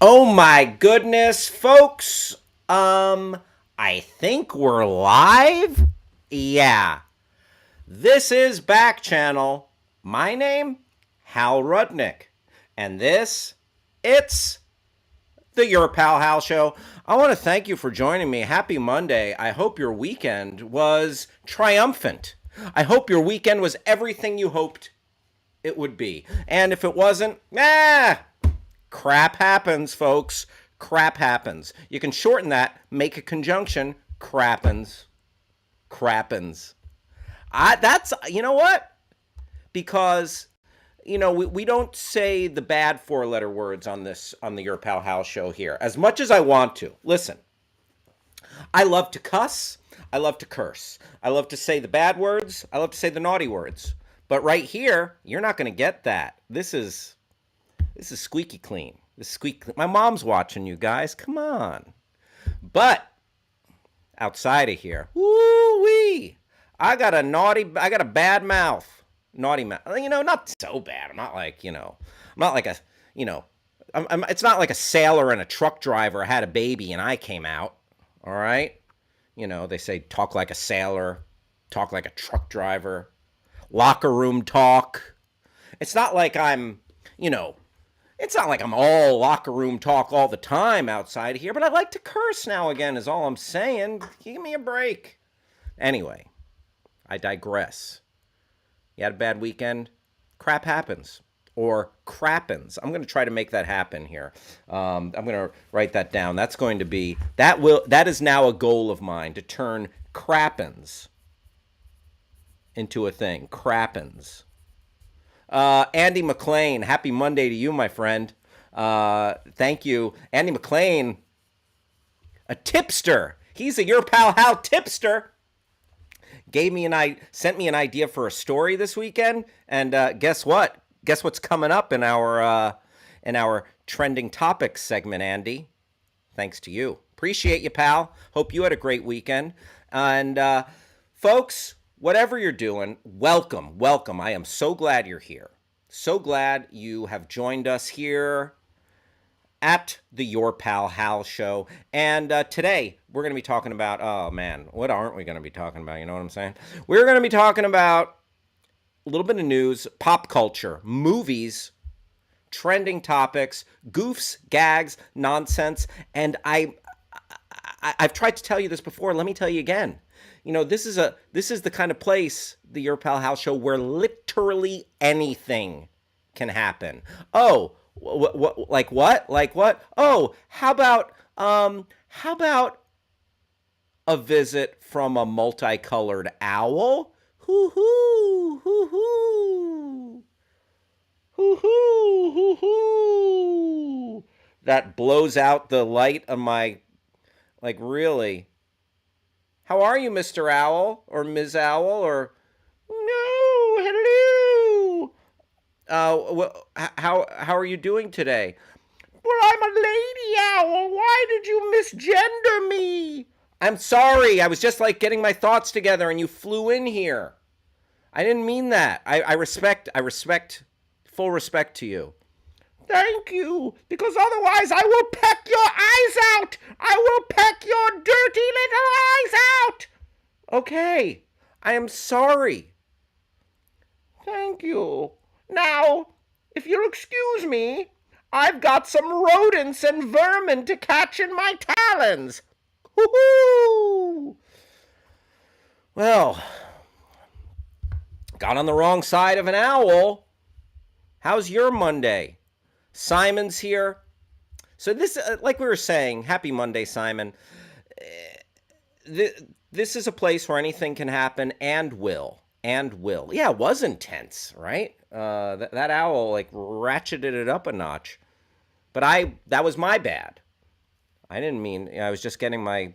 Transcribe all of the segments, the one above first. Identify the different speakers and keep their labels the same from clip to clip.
Speaker 1: Oh my goodness, folks. I think we're live. Yeah. This is Backchannel. My name, Hal Rudnick. And it's the Your Pal Hal Show. I want to thank you for joining me. Happy Monday. I hope your weekend was triumphant. I hope your weekend was everything you hoped it would be. And if it wasn't, crap happens, folks. Crap happens. You can shorten that, make a conjunction. Crappens. Crappens. That's, you know what? Because, we don't say the bad four-letter words on the Your Pal Hal show here, as much as I want to. Listen, I love to cuss. I love to curse. I love to say the bad words. I love to say the naughty words. But right here, you're not going to get that. This is squeaky clean. This is squeaky clean. My mom's watching you guys. Come on. But outside of here, woo wee, I got a bad mouth. Naughty mouth. Not so bad. I'm not like, I'm not like a, it's not like a sailor and a truck driver had a baby and I came out. All right. They say talk like a sailor, talk like a truck driver, locker room talk. It's not like it's not like I'm all locker room talk all the time outside of here, but I like to curse now again, is all I'm saying. Give me a break. Anyway, I digress. You had a bad weekend? Crap happens. Or crappens. I'm going to try to make that happen here. I'm going to write that down. That's going to be, that is now a goal of mine, to turn crappens into a thing. Crappens. Andy McLean, happy Monday to you, my friend. Thank you. Andy McLean, a tipster. He's a Your Pal Hal tipster. Sent me an idea for a story this weekend, and guess what? Guess what's coming up in our trending topics segment, Andy? Thanks to you. Appreciate you, pal. Hope you had a great weekend. And folks, whatever you're doing, welcome, welcome. I am so glad you're here. So glad you have joined us here at the Your Pal Hal show. And today we're going to be talking about, oh man, what aren't we going to be talking about? You know what I'm saying? We're going to be talking about a little bit of news, pop culture, movies, trending topics, goofs, gags, nonsense. And I've tried to tell you this before. Let me tell you again. This is the kind of place, the Your Pal House show, where literally anything can happen. Oh, like what? Like what? Oh, how about a visit from a multicolored owl? Hoo hoo hoo hoo hoo hoo hoo hoo. That blows out the light of my, like, really. How are you, Mr. Owl or Ms. Owl or no? Hello. How are you doing today? Well, I'm a lady owl. Why did you misgender me? I'm sorry. I was just like getting my thoughts together, and you flew in here. I didn't mean that. I respect full respect to you. Thank you, because otherwise I will peck your eyes out. I will peck your dirty little eyes out. Okay, I am sorry. Thank you. Now, if you'll excuse me, I've got some rodents and vermin to catch in my talons. Woo-hoo! Well, got on the wrong side of an owl. How's your Monday? Simon's here. So this, like we were saying, happy Monday, Simon. This is a place where anything can happen and will. Yeah, it was intense, right? That owl like ratcheted it up a notch. But that was my bad. I didn't mean, I was just getting my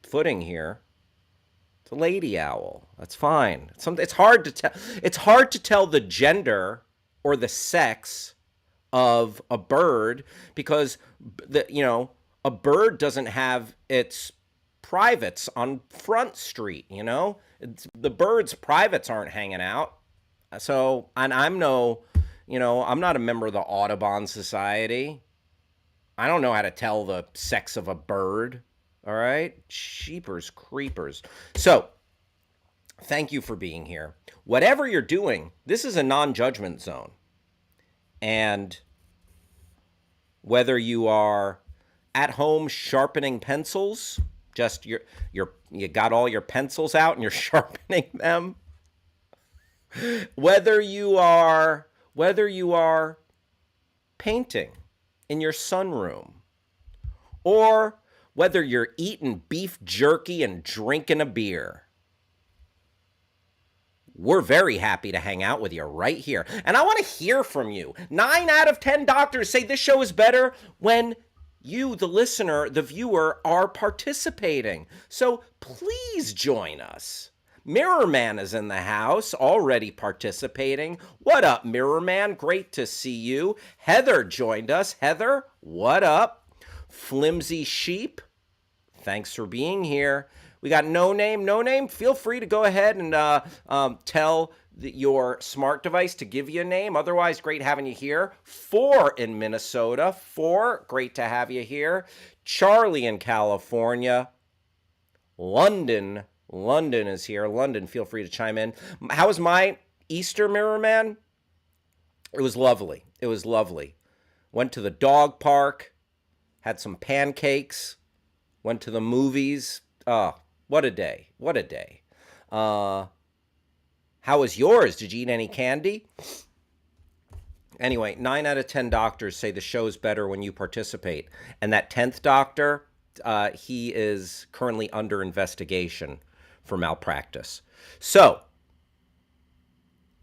Speaker 1: footing here. It's a lady owl. That's fine. It's hard to tell. It's hard to tell the gender or the sex of a bird because a bird doesn't have its privates on Front Street. The bird's privates aren't hanging out. So, and I'm not a member of the Audubon Society. I don't know how to tell the sex of a bird. All right? Sheepers creepers. So, thank you for being here. Whatever you're doing, this is a non-judgment zone. And whether you are at home sharpening pencils, just you got all your pencils out and you're sharpening them, whether you are painting in your sunroom, or whether you're eating beef jerky and drinking a beer, we're very happy to hang out with you right here. And I want to hear from you. 9 out of 10 doctors say this show is better when you, the listener, the viewer, are participating. So please join us. Mirror Man is in the house, already participating. What up, Mirror Man? Great to see you. Heather joined us. Heather, what up? Flimsy Sheep, thanks for being here. We got No Name. Feel free to go ahead and tell your smart device to give you a name. Otherwise, great having you here. 4 in Minnesota. 4, great to have you here. Charlie in California. London is here. London, feel free to chime in. How was my Easter, Mirror Man? It was lovely. Went to the dog park, had some pancakes, went to the movies. What a day. How was yours? Did you eat any candy? Anyway, 9 out of 10 doctors say the show is better when you participate. And that 10th doctor, he is currently under investigation for malpractice. So,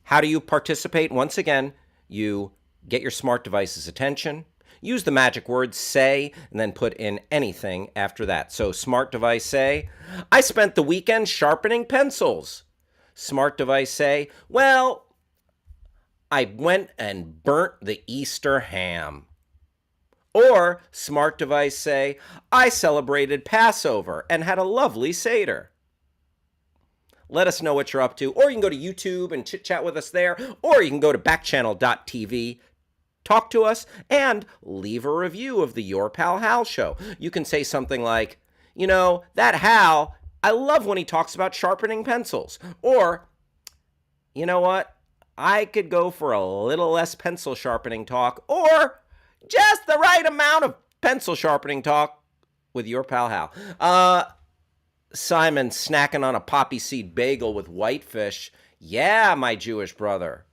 Speaker 1: how do you participate? Once again, you get your smart device's attention, use the magic word say, and then put in anything after that. So smart device say, I spent the weekend sharpening pencils. Smart device say, well, I went and burnt the Easter ham. Or smart device say, I celebrated Passover and had a lovely Seder. Let us know what you're up to. Or you can go to YouTube and chit-chat with us there. Or you can go to backchannel.tv, talk to us, and leave a review of the Your Pal Hal show. You can say something like, you know, that Hal, I love when he talks about sharpening pencils. Or, you know what, I could go for a little less pencil sharpening talk, or just the right amount of pencil sharpening talk with Your Pal Hal. Simon snacking on a poppy seed bagel with whitefish. Yeah, my Jewish brother.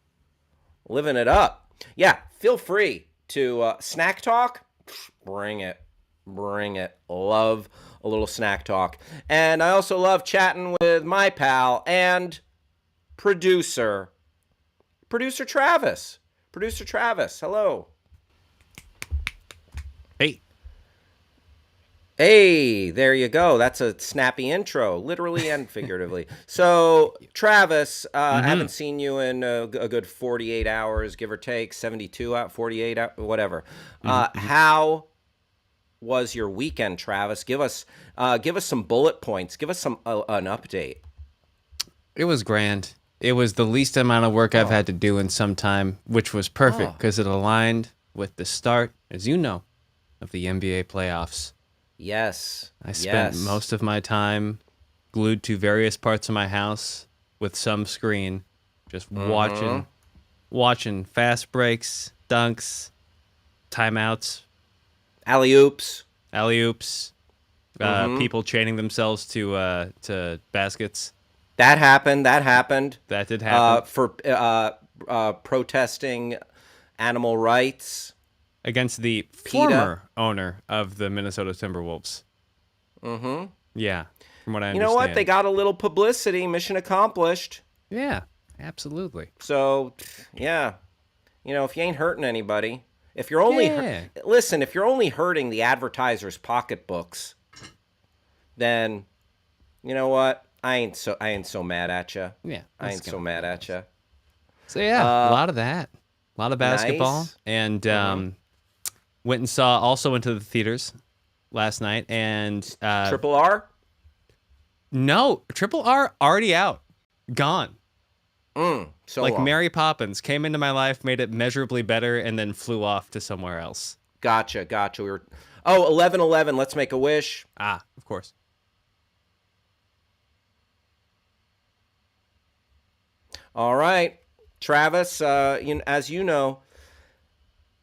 Speaker 1: Living it up. Yeah, feel free to snack talk. Bring it. Love a little snack talk. And I also love chatting with my pal and producer Travis. Producer Travis, hello. Hey, there you go. That's a snappy intro, literally and figuratively. So, Travis, I haven't seen you in a good 48 hours, give or take, 72 out, 48 out, whatever. How was your weekend, Travis? Give us some bullet points. Give us an update.
Speaker 2: It was grand. It was the least amount of work I've had to do in some time, which was perfect because it aligned with the start, as you know, of the NBA playoffs.
Speaker 1: Yes.
Speaker 2: I spent most of my time glued to various parts of my house with some screen, just watching fast breaks, dunks, timeouts,
Speaker 1: alley-oops,
Speaker 2: people chaining themselves to baskets.
Speaker 1: That happened.
Speaker 2: That did happen.
Speaker 1: For protesting animal rights.
Speaker 2: Against the former owner of the Minnesota Timberwolves. Yeah, from what I understand.
Speaker 1: You know what? They got a little publicity. Mission accomplished.
Speaker 2: Yeah, absolutely.
Speaker 1: So, yeah. You know, if you ain't hurting anybody, if you're only if you're only hurting the advertisers' pocketbooks, then you know what? I ain't so mad at you.
Speaker 2: Yeah,
Speaker 1: I ain't so mad at you.
Speaker 2: So yeah, a lot of that, a lot of basketball,
Speaker 1: nice.
Speaker 2: And went into the theaters last night, and
Speaker 1: Triple R?
Speaker 2: No, Triple R already out, gone.
Speaker 1: So
Speaker 2: like
Speaker 1: long.
Speaker 2: Mary Poppins came into my life, made it measurably better, and then flew off to somewhere else.
Speaker 1: Gotcha. We were. Oh, 11:11. Let's make a wish.
Speaker 2: Ah, of course.
Speaker 1: All right, Travis. As you know,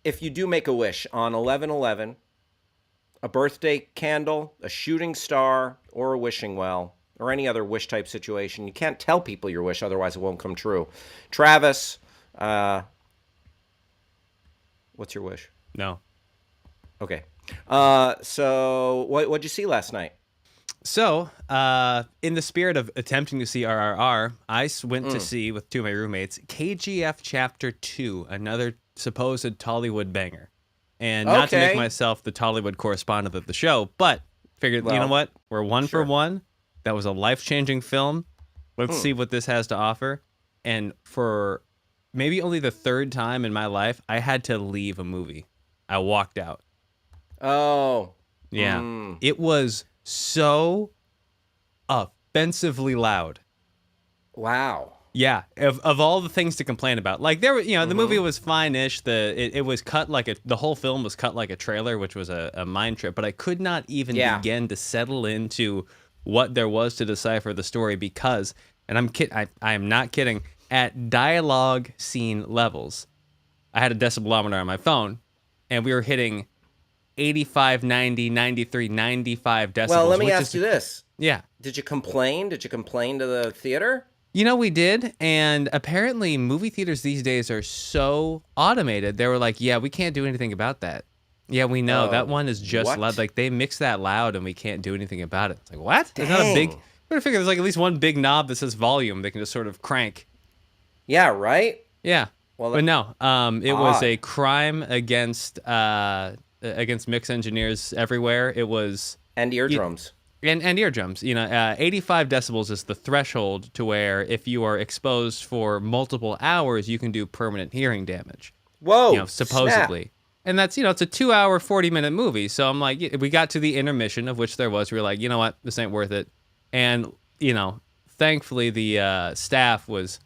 Speaker 1: if you do make a wish on 11:11, a birthday candle, a shooting star, or a wishing well, or any other wish type situation, you can't tell people your wish, otherwise it won't come true. Travis, what's your wish?
Speaker 2: No.
Speaker 1: Okay. So what'd you see last night?
Speaker 2: So, in the spirit of attempting to see RRR, I went to see with two of my roommates KGF Chapter 2, another supposed Tollywood banger. And not to make
Speaker 1: Okay.
Speaker 2: myself the Tollywood correspondent of the show, but figured, you know
Speaker 1: Well,
Speaker 2: what? We're one for
Speaker 1: sure.
Speaker 2: one. That was a life-changing film. Let's see what this has to offer. And for maybe only the third time in my life, I had to leave a movie. I walked out.
Speaker 1: Oh.
Speaker 2: Yeah. It was so offensively loud.
Speaker 1: Wow.
Speaker 2: Yeah, of all the things to complain about, like there, the movie was fine-ish. It was cut like the whole film was cut like a trailer, which was a mind trip. But I could not even begin to settle into what there was to decipher the story because, and I am not kidding, at dialogue scene levels, I had a decibelometer on my phone, and we were hitting 85, 90, 93, 95 decibels.
Speaker 1: Well, let me ask you this.
Speaker 2: Yeah.
Speaker 1: Did you complain? Did you complain to the theater?
Speaker 2: We did, and apparently movie theaters these days are so automated. They were like, yeah, we can't do anything about that. Yeah, we know. That one is just
Speaker 1: what?
Speaker 2: loud. Like, they mix that loud, and we can't do anything about it. It's like, what? There's
Speaker 1: Dang.
Speaker 2: not a big... I figure there's like at least one big knob that says volume they can just sort of crank.
Speaker 1: Yeah, right?
Speaker 2: Yeah.
Speaker 1: Well,
Speaker 2: But no, it was
Speaker 1: odd.
Speaker 2: a crime against mix engineers everywhere. It was...
Speaker 1: And eardrums.
Speaker 2: And eardrums, 85 decibels is the threshold to where if you are exposed for multiple hours, you can do permanent hearing damage.
Speaker 1: Whoa.
Speaker 2: Supposedly.
Speaker 1: Snap.
Speaker 2: And that's, it's a 2-hour, 40-minute movie. So I'm like, we got to the intermission, of which there was. We were like, you know what? This ain't worth it. And, thankfully the staff was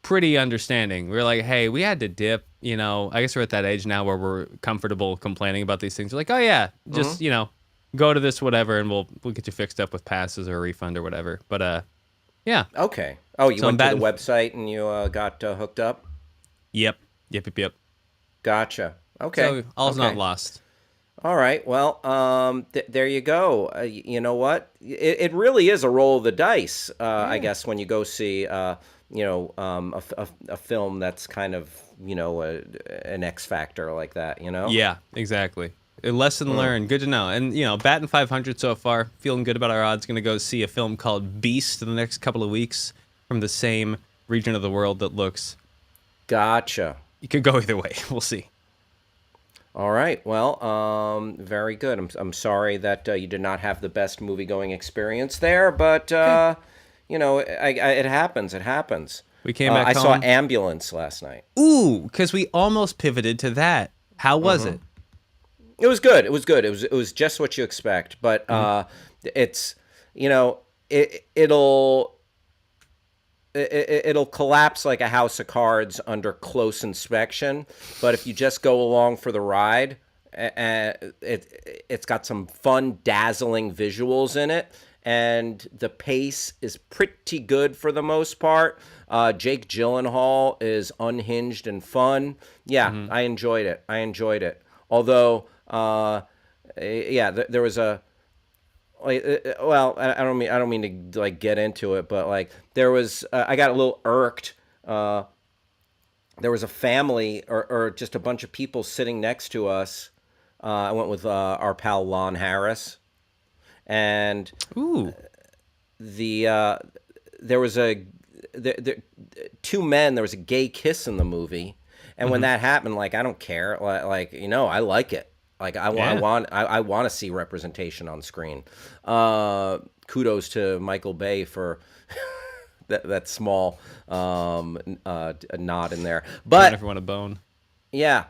Speaker 2: pretty understanding. We were like, hey, we had to dip. I guess we're at that age now where we're comfortable complaining about these things. We're like, oh, yeah, just, go to this whatever, and we'll get you fixed up with passes or a refund or whatever. But yeah.
Speaker 1: Okay. Oh, you
Speaker 2: So
Speaker 1: went to the website and you got hooked up?
Speaker 2: Yep.
Speaker 1: Gotcha. Okay.
Speaker 2: So all's
Speaker 1: okay.
Speaker 2: not lost.
Speaker 1: All right. Well, there you go. You know what? It really is a roll of the dice, I guess, when you go see, a film that's kind of, an X factor like that,
Speaker 2: Yeah, exactly. A lesson learned. Good to know. And, batting 500 so far. Feeling good about our odds. Going to go see a film called Beast in the next couple of weeks from the same region of the world that looks...
Speaker 1: Gotcha.
Speaker 2: You could go either way. We'll see.
Speaker 1: All right. Well, very good. I'm sorry that you did not have the best movie-going experience there, but, it happens. It happens.
Speaker 2: We came back
Speaker 1: I
Speaker 2: home.
Speaker 1: saw Ambulance last night.
Speaker 2: Ooh, because we almost pivoted to that. How was it?
Speaker 1: It was good. It was good. It was just what you expect, but it's it'll collapse like a house of cards under close inspection. But if you just go along for the ride, it's got some fun, dazzling visuals in it, and the pace is pretty good for the most part. Jake Gyllenhaal is unhinged and fun. Yeah, I enjoyed it. Although, there was a. Well, I don't mean to like get into it, but like there was, I got a little irked. There was a family or just a bunch of people sitting next to us. I went with our pal Lon Harris, and
Speaker 2: Ooh.
Speaker 1: There was two men. There was a gay kiss in the movie, and when that happened, like I don't care. Like I like it. Like I want to see representation on screen. Kudos to Michael Bay for that small nod in there. But
Speaker 2: everyone a bone.
Speaker 1: Yeah.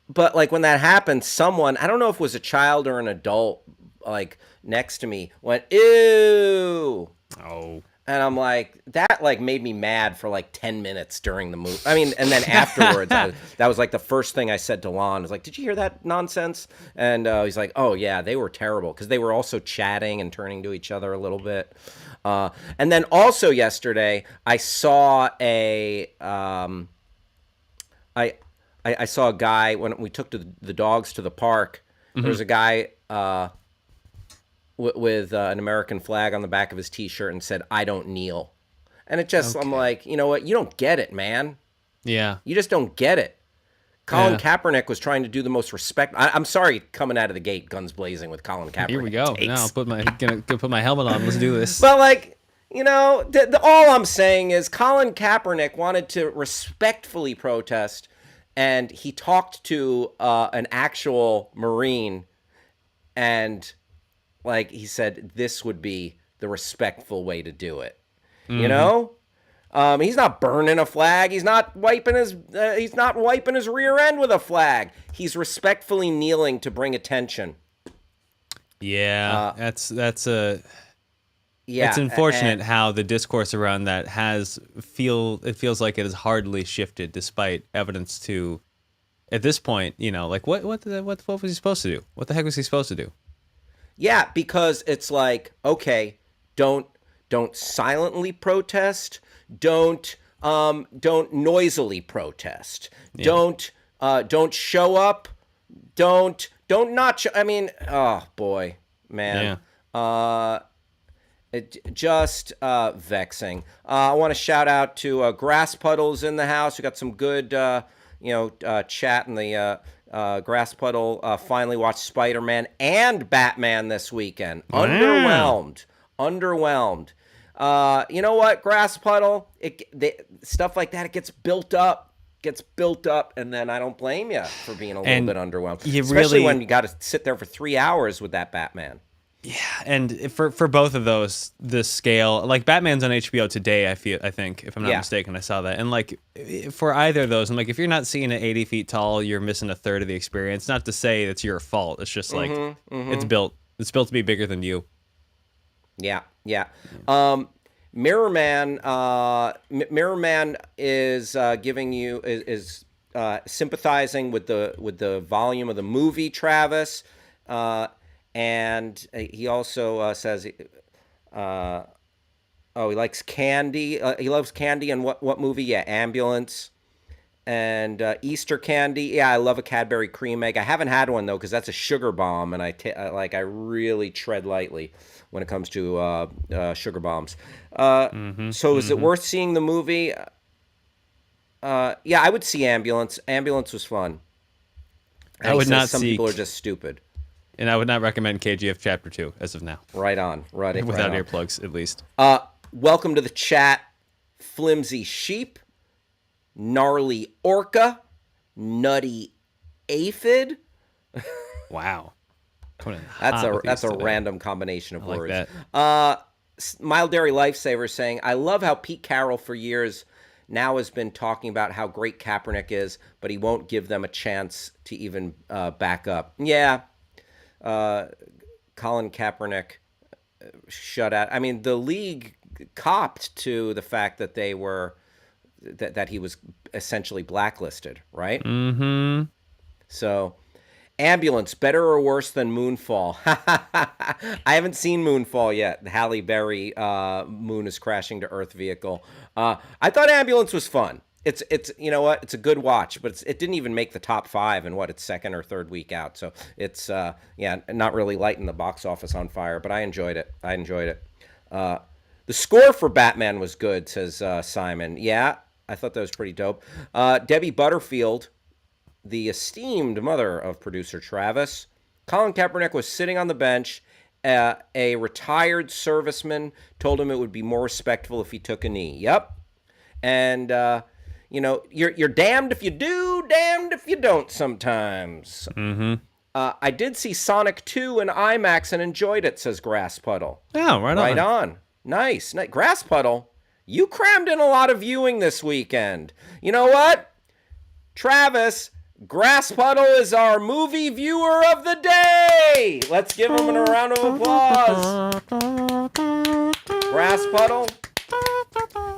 Speaker 1: But like when that happened, someone, I don't know if it was a child or an adult, like next to me went, ew.
Speaker 2: Oh.
Speaker 1: And I'm like, that like made me mad for like 10 minutes during the movie. I mean, and then afterwards, that was like the first thing I said to Lon. I was like, did you hear that nonsense? And he's like, oh yeah, they were terrible. Because they were also chatting and turning to each other a little bit. And then also yesterday, I saw I saw a guy when we took the dogs to the park. There was a guy with an American flag on the back of his T-shirt and said, "I don't kneel." And it just, I'm like, you know what? You don't get it, man.
Speaker 2: Yeah.
Speaker 1: You just don't get it. Colin Kaepernick was trying to do the most respect. I'm sorry, coming out of the gate, guns blazing with Colin Kaepernick.
Speaker 2: Here we go.
Speaker 1: Takes.
Speaker 2: Now gonna put my helmet on. Let's do this.
Speaker 1: But like, you know, all I'm saying is Colin Kaepernick wanted to respectfully protest, and he talked to an actual Marine, and like he said, this would be the respectful way to do it. You know, he's not burning a flag. He's not wiping his rear end with a flag. He's respectfully kneeling to bring attention.
Speaker 2: Yeah, it's unfortunate how the discourse around that feels like it has hardly shifted, despite evidence to, at this point, you know, like what was he supposed to do? What the heck was he supposed to do?
Speaker 1: Yeah, because it's like, okay, don't silently protest, don't noisily protest, don't show up, don't not. I mean, oh boy, man, it just vexing. I want to shout out to Grass Puddles in the house. We got some good chat in the. Grass Puddle finally watched Spider-Man and Batman this weekend.
Speaker 2: Wow.
Speaker 1: Underwhelmed. You know what, Grass Puddle? Stuff like that, it gets built up, and then I don't blame you for being a little bit underwhelmed. Especially when you got to sit there for 3 hours with that Batman.
Speaker 2: Yeah, and for both of those, the scale, like Batman's on HBO today, I think, if I'm not mistaken, I saw that. And like for either of those, I'm like, if you're not seeing it 80 feet tall, you're missing a third of the experience. Not to say it's your fault. It's just like it's built to be bigger than you.
Speaker 1: Yeah. Mirror Man is giving you is sympathizing with the volume of the movie, Travis. And he also says, he likes candy. He loves candy. And what movie? Yeah, Ambulance. And Easter candy. Yeah, I love a Cadbury cream egg. I haven't had one though because that's a sugar bomb, and I really tread lightly when it comes to sugar bombs. So is it worth seeing the movie? Yeah, I would see Ambulance. Ambulance was fun. And
Speaker 2: I would not.
Speaker 1: Some people are just stupid.
Speaker 2: And I would not recommend KGF Chapter 2 as of now.
Speaker 1: Right on. Without
Speaker 2: earplugs, at least.
Speaker 1: Welcome to the chat, Flimsy Sheep, Gnarly Orca, Nutty Aphid.
Speaker 2: Wow.
Speaker 1: That's a random combination of words. Mild Dairy Lifesaver saying, I love how Pete Carroll for years now has been talking about how great Kaepernick is, but he won't give them a chance to even back up. Yeah. Colin Kaepernick shut out. I mean, the league copped to the fact that they were that he was essentially blacklisted, right?
Speaker 2: Mm-hmm.
Speaker 1: So, Ambulance, better or worse than Moonfall? I haven't seen Moonfall yet. The Halle Berry moon is crashing to Earth vehicle. I thought Ambulance was fun. It's you know what? It's a good watch, but it didn't even make the top 5 in its second or third week out. So it's not really lighting the box office on fire, but I enjoyed it. The score for Batman was good, says Simon. Yeah, I thought that was pretty dope. Debbie Butterfield, the esteemed mother of producer Travis. Colin Kaepernick was sitting on the bench. A retired serviceman told him it would be more respectful if he took a knee. Yep. And you're damned if you do, damned if you don't sometimes.
Speaker 2: Mm-hmm.
Speaker 1: I did see Sonic 2 in IMAX and enjoyed it, says Grass Puddle.
Speaker 2: Oh, right
Speaker 1: on. Nice. Grass Puddle, you crammed in a lot of viewing this weekend. You know what? Travis, Grass Puddle is our movie viewer of the day. Let's give him a round of applause. Grass Puddle,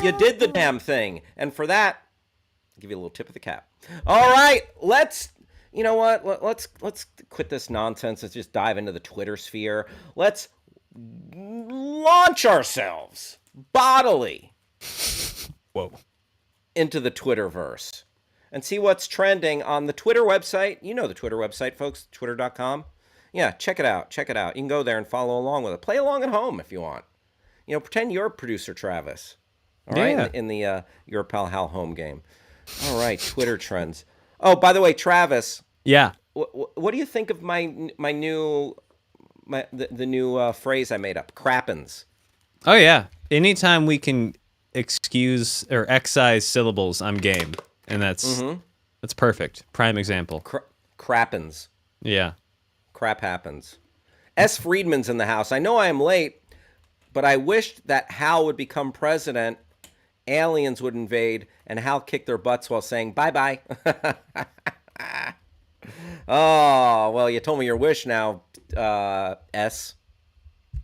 Speaker 1: You did the damn thing. And for that, I'll give you a little tip of the cap. All right, you know what? Let's quit this nonsense. Let's just dive into the Twitter sphere. Let's launch ourselves bodily
Speaker 2: Whoa.
Speaker 1: into the Twitterverse and see what's trending on the Twitter website. You know the Twitter website, folks, twitter.com. Yeah, check it out. Check it out. You can go there and follow along with it. Play along at home if you want. You know, pretend you're producer Travis. All right,
Speaker 2: Yeah.
Speaker 1: in the your Pal Hal home game. All right, Twitter trends. Oh, by the way, Travis,
Speaker 2: Yeah.
Speaker 1: what do you think of my new the new phrase I made up, crappins?
Speaker 2: Oh yeah. Anytime we can excuse or excise syllables, I'm game, and that's perfect. Prime example.
Speaker 1: Crappins.
Speaker 2: Yeah.
Speaker 1: Crap happens. S. Friedman's in the house. I know I am late, but I wished that Hal would become president, aliens would invade, and Hal kick their butts while saying bye-bye. Oh, well, you told me your wish now, S.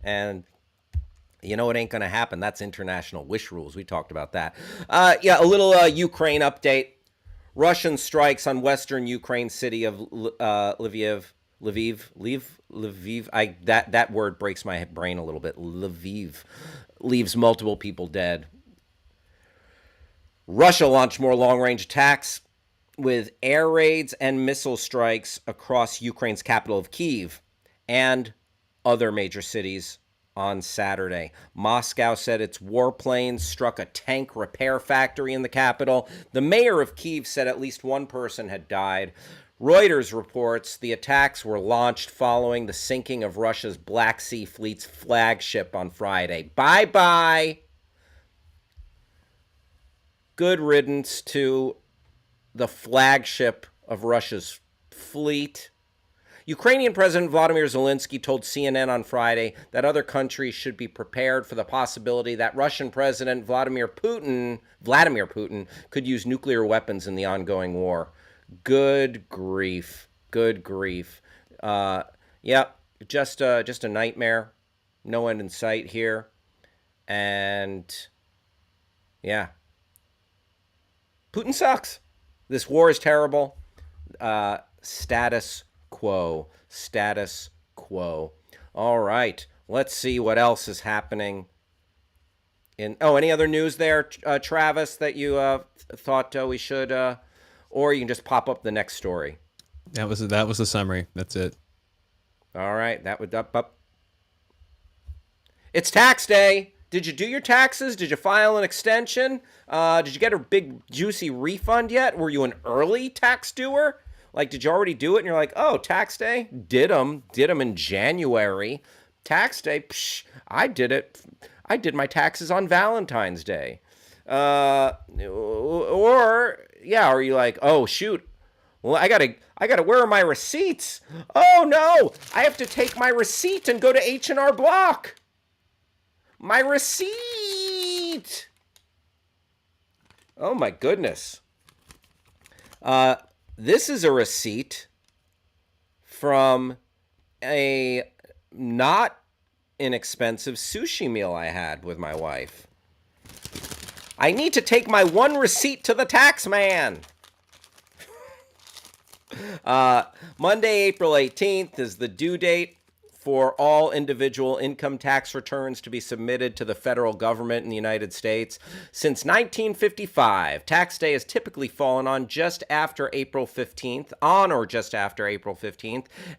Speaker 1: And you know it ain't going to happen. That's international wish rules. We talked about that. Yeah, a little Ukraine update. Russian strikes on western Ukraine city of Lviv. That word breaks my brain a little bit. Lviv leaves multiple people dead. Russia launched more long-range attacks with air raids and missile strikes across Ukraine's capital of Kyiv and other major cities on Saturday. Moscow said its warplanes struck a tank repair factory in the capital. The mayor of Kyiv said at least one person had died. Reuters reports the attacks were launched following the sinking of Russia's Black Sea Fleet's flagship on Friday. Bye-bye. Good riddance to the flagship of Russia's fleet. Ukrainian President Vladimir Zelensky told CNN on Friday that other countries should be prepared for the possibility that Russian President Vladimir Putin could use nuclear weapons in the ongoing war. Good grief. Good grief. Yep, just a nightmare. No end in sight here. And yeah. Putin sucks. This war is terrible. Status quo. Status quo. All right. Let's see what else is happening. Any other news there, Travis, that you thought we should, or you can just pop up the next story.
Speaker 2: That was the summary. That's it.
Speaker 1: All right. That would up. It's tax day. Did you do your taxes? Did you file an extension? Did you get a big juicy refund yet? Were you an early tax doer? Like, did you already do it? And you're like, oh, tax day? Did them in January. Tax day? Psh, I did it. I did my taxes on Valentine's Day. Or are you like, oh, shoot. Well, I gotta, where are my receipts? Oh, no, I have to take my receipt and go to H&R Block. My receipt. Oh, my goodness. This is a receipt from a not inexpensive sushi meal I had with my wife. I need to take my one receipt to the tax man. Monday, April 18th is the due date for all individual income tax returns to be submitted to the federal government in the United States. Since 1955, tax day has typically fallen on or just after April 15th,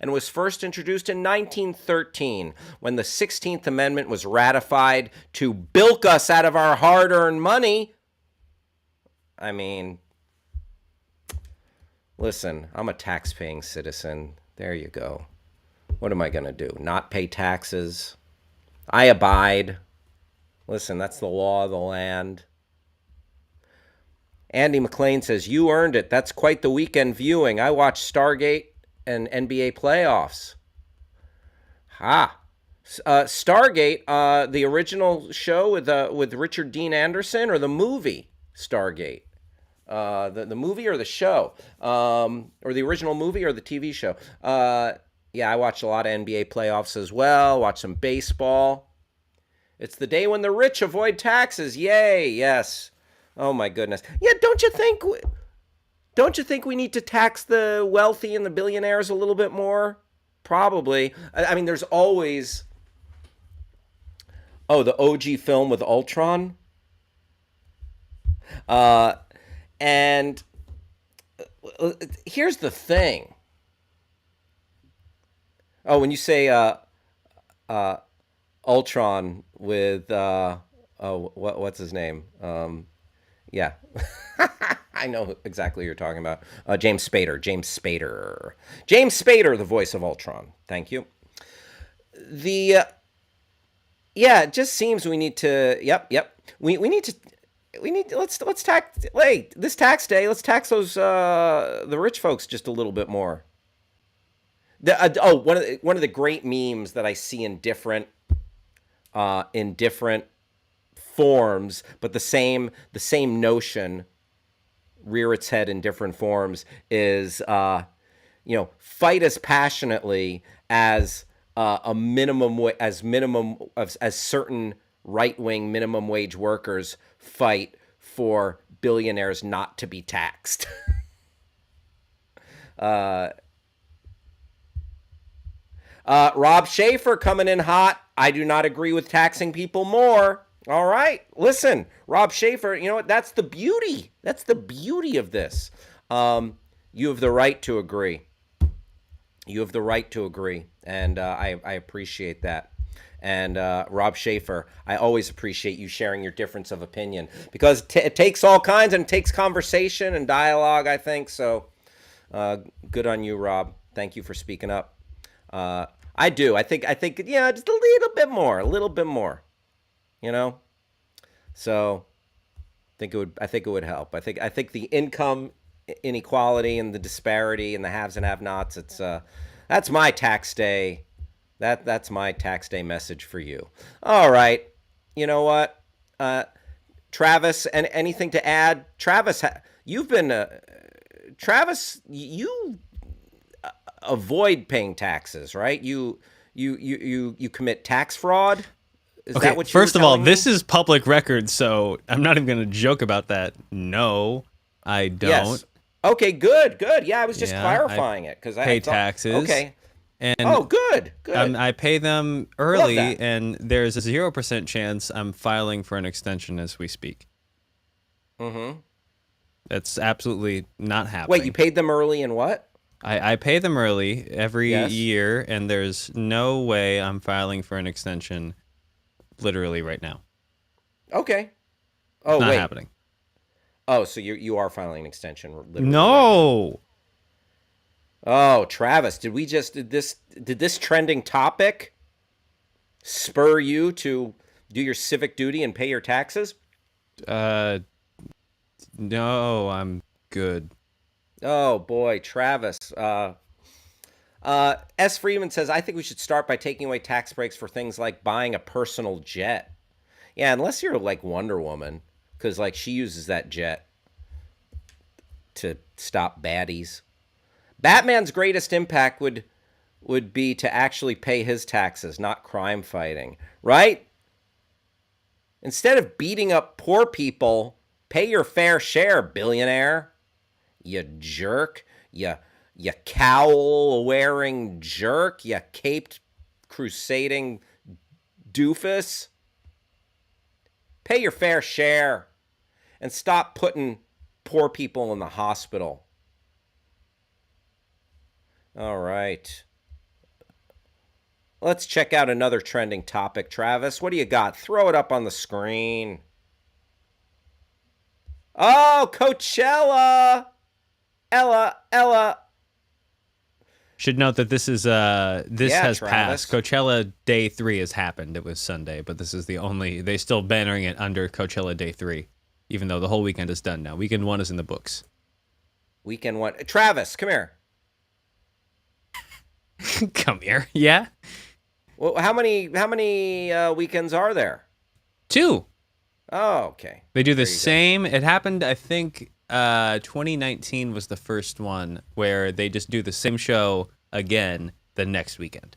Speaker 1: and was first introduced in 1913 when the 16th Amendment was ratified to bilk us out of our hard-earned money. I mean, listen, I'm a tax-paying citizen. There you go. What am I going to do? Not pay taxes? I abide. Listen, that's the law of the land. Andy McLean says, you earned it. That's quite the weekend viewing. I watched Stargate and NBA playoffs. Stargate, the original show with Richard Dean Anderson, or the movie Stargate? The movie or the show? Or the original movie or the TV show? Yeah, I watched a lot of NBA playoffs as well. Watched some baseball. It's the day when the rich avoid taxes. Yay, yes. Oh my goodness. Yeah, don't you think we need to tax the wealthy and the billionaires a little bit more? Probably. I mean, there's always the OG film with Ultron. And here's the thing. Oh, when you say Ultron with what's his name? Yeah, I know exactly what you're talking about. James Spader. James Spader, the voice of Ultron. Thank you. The Yeah, it just seems we need to. Yep. We need to. Let's tax. Wait, this tax day. Let's tax those the rich folks just a little bit more. One of the great memes that I see in different forms, but the same notion rear its head in different forms is fight as passionately as as certain right-wing minimum wage workers fight for billionaires not to be taxed. Rob Schaefer coming in hot. I do not agree with taxing people more. All right. Listen, Rob Schaefer, you know what? That's the beauty. That's the beauty of this. You have the right to agree. You have the right to agree. And I appreciate that. And Rob Schaefer, I always appreciate you sharing your difference of opinion because it takes all kinds and it takes conversation and dialogue, I think. So good on you, Rob. Thank you for speaking up. I do. I think just a little bit more. So I think it would help. I think the income inequality and the disparity and the haves and have-nots, that's my tax day. That's my tax day message for you. All right. You know what? Travis, and anything to add? Travis, you avoid paying taxes, right? You commit tax fraud. Is that what you
Speaker 2: first
Speaker 1: were
Speaker 2: of all,
Speaker 1: telling
Speaker 2: this
Speaker 1: me?
Speaker 2: is public record, so I'm not even going to joke about that. No, I don't.
Speaker 1: Yes. Okay, good. Yeah, I was just
Speaker 2: Yeah,
Speaker 1: clarifying it because I
Speaker 2: pay
Speaker 1: thought,
Speaker 2: taxes.
Speaker 1: Okay.
Speaker 2: And
Speaker 1: Good.
Speaker 2: I pay them
Speaker 1: Love
Speaker 2: early,
Speaker 1: that.
Speaker 2: and there's a 0% chance I'm filing for an extension as we speak.
Speaker 1: Mm-hmm.
Speaker 2: That's absolutely not happening.
Speaker 1: Wait, you paid them early and what?
Speaker 2: I pay them early every
Speaker 1: Yes.
Speaker 2: year, and there's no way I'm filing for an extension literally right now.
Speaker 1: Okay.
Speaker 2: It's not
Speaker 1: Wait.
Speaker 2: happening.
Speaker 1: Oh, so you are filing an extension literally
Speaker 2: No.
Speaker 1: right now. Oh, Travis, did this trending topic spur you to do your civic duty and pay your taxes?
Speaker 2: No, I'm good.
Speaker 1: Oh boy, Travis. S. Freeman says, I think we should start by taking away tax breaks for things like buying a personal jet. Yeah, unless you're like Wonder Woman, because like she uses that jet to stop baddies. Batman's greatest impact would be to actually pay his taxes, not crime fighting, right? Instead of beating up poor people, pay your fair share, billionaire. You jerk. You cowl-wearing jerk. You caped crusading doofus. Pay your fair share and stop putting poor people in the hospital. All right. Let's check out another trending topic, Travis. What do you got? Throw it up on the screen. Oh, Coachella. Ella.
Speaker 2: Should note that this is has
Speaker 1: Travis.
Speaker 2: passed. Coachella Day 3 has happened. It was Sunday, but this is they still bannering it under Coachella Day 3, even though the whole weekend is done now. Weekend 1 is in the books.
Speaker 1: Weekend 1. Travis, come here.
Speaker 2: Come here. Yeah?
Speaker 1: Well, how many weekends are there?
Speaker 2: 2.
Speaker 1: Oh, okay.
Speaker 2: They do the
Speaker 1: There you go.
Speaker 2: same. It happened, I think, 2019 was the first one where they just do the same show again the next weekend.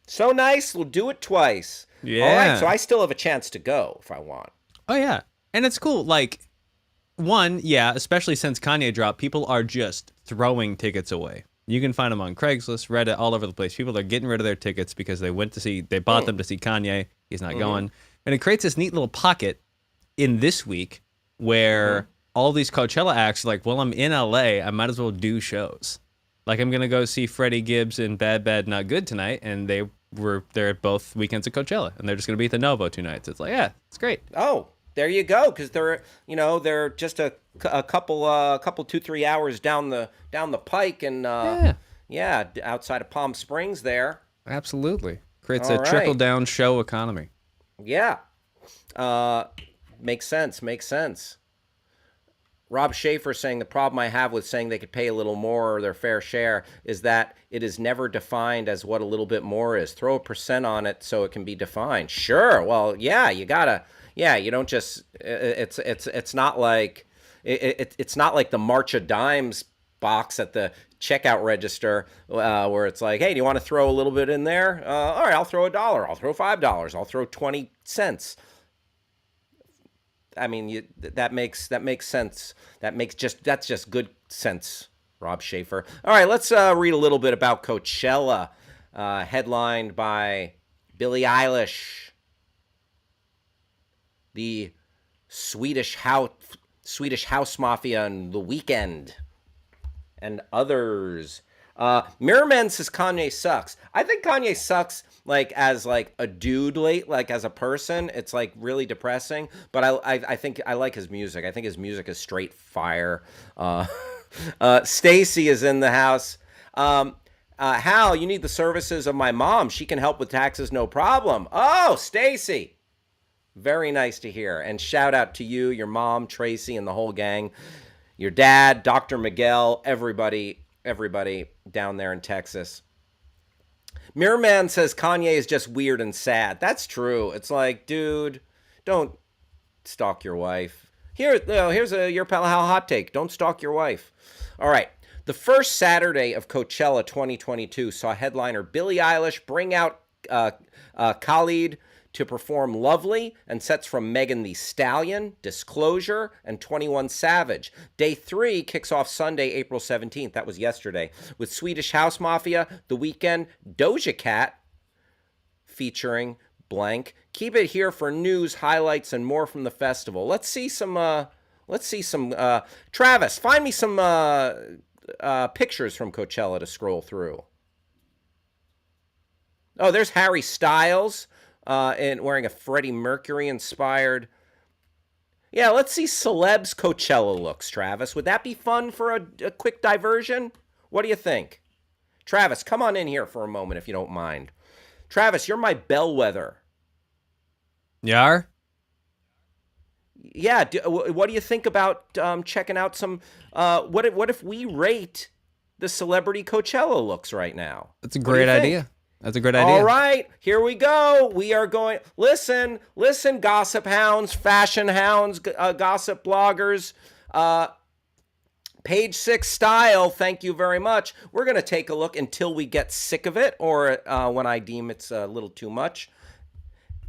Speaker 1: So nice. We'll do it twice. All right, so
Speaker 2: Yeah.
Speaker 1: I still have a chance to go if I want.
Speaker 2: Oh yeah. And it's cool. Like, one, yeah, especially since Kanye dropped, people are just throwing tickets away. You can find them on Craigslist, Reddit, all over the place. People are getting rid of their tickets because they bought them to see Kanye. He's not going. And it creates this neat little pocket in this week where all these Coachella acts are like, well, I'm in LA, I might as well do shows. Like, I'm gonna go see Freddie Gibbs and Bad Bad Not Good tonight, and they're at both weekends at Coachella, and they're just gonna be at the Novo 2 nights. It's like, yeah, it's great.
Speaker 1: Oh, there you go. Because they're just a couple 2-3 hours down the pike, and
Speaker 2: Yeah,
Speaker 1: yeah, outside of Palm Springs there.
Speaker 2: absolutely. Creates
Speaker 1: All
Speaker 2: a trickle
Speaker 1: right.
Speaker 2: down show economy.
Speaker 1: Yeah. Uh, makes sense. Makes sense. Rob Schaefer saying the problem I have with saying they could pay a little more or their fair share is that it is never defined as what a little bit more is. Throw a percent on it so it can be defined. Sure. Well, yeah, you gotta. Yeah, you don't just. It's not like it's not like the March of Dimes box at the checkout register where it's like, hey, do you want to throw a little bit in there? All right, I'll throw $1. I'll throw $5. I'll throw 20 cents. I mean, that makes sense. That's just good sense, Rob Schaefer. All right, let's read a little bit about Coachella, headlined by Billie Eilish, the Swedish House Mafia, and The Weeknd, and others. Mirrorman says Kanye sucks. I think Kanye sucks like as like a dude late, like as a person. It's like really depressing. But I think I like his music. I think his music is straight fire. Stacy is in the house. Hal, you need the services of my mom. She can help with taxes, no problem. Oh, Stacy. Very nice to hear. And shout out to you, your mom, Tracy, and the whole gang. Your dad, Dr. Miguel, everybody down there in Texas. Mirrorman says Kanye is just weird and sad. That's true. It's like, dude, don't stalk your wife. Here's your Pal Hal hot take. Don't stalk your wife. All right. The first Saturday of Coachella 2022 saw headliner Billie Eilish bring out Khalid to perform Lovely and sets from Megan Thee Stallion, Disclosure, and 21 Savage. Day 3 kicks off Sunday, April 17th. That was yesterday. With Swedish House Mafia, The Weeknd, Doja Cat, featuring blank. Keep it here for news, highlights, and more from the festival. Let's see some Travis, find me some pictures from Coachella to scroll through. Oh, there's Harry Styles. And wearing a Freddie Mercury inspired. Yeah, let's see celebs Coachella looks, Travis. Would that be fun for a quick diversion? What do you think? Travis, come on in here for a moment if you don't mind. Travis, you're my bellwether.
Speaker 2: Yar?
Speaker 1: Yeah, what do you think about checking out some... what if we rate the celebrity Coachella looks right now?
Speaker 2: That's a great idea. That's a great idea.
Speaker 1: All right, here we go. We are going. Listen, gossip hounds, fashion hounds, gossip bloggers. Page 6 style, thank you very much. We're going to take a look until we get sick of it or when I deem it's a little too much.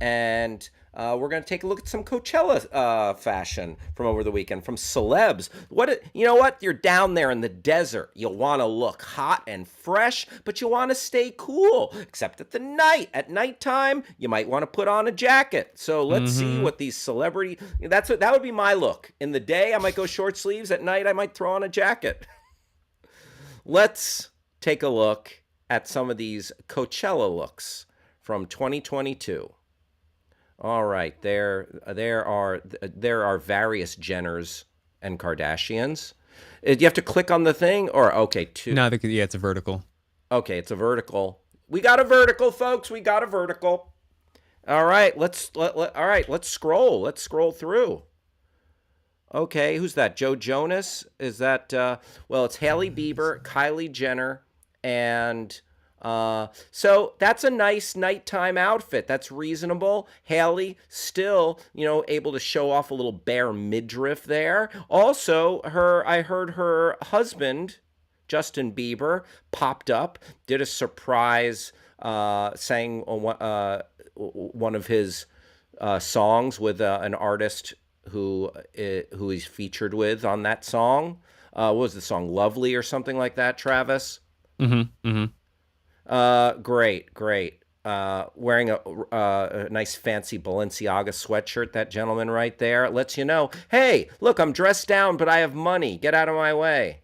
Speaker 1: And we're going to take a look at some Coachella fashion from over the weekend, from celebs. You know what? You're down there in the desert. You'll want to look hot and fresh, but you want to stay cool. Except at nighttime, you might want to put on a jacket. So let's see what these that would be my look. In the day, I might go short sleeves. At night, I might throw on a jacket. Let's take a look at some of these Coachella looks from 2022. All right, there are various Jenners and Kardashians. Do you have to click on the thing, or okay, two?
Speaker 2: No, it's a vertical.
Speaker 1: Okay, it's a vertical. We got a vertical, folks. We got a vertical. All right, let's scroll. Let's scroll through. Okay, who's that? Joe Jonas? Is that? Well, it's Hailey Bieber, Kylie Jenner, and. So that's a nice nighttime outfit. That's reasonable. Hailey still, able to show off a little bare midriff there. Also, I heard her husband, Justin Bieber, popped up, did a surprise sang one of his songs with an artist who he's featured with on that song. What was the song? Lovely or something like that, Travis?
Speaker 2: Mm-hmm. Mm-hmm.
Speaker 1: Great, great. Wearing a nice fancy Balenciaga sweatshirt, that gentleman right there lets you know, hey, look, I'm dressed down, but I have money. Get out of my way.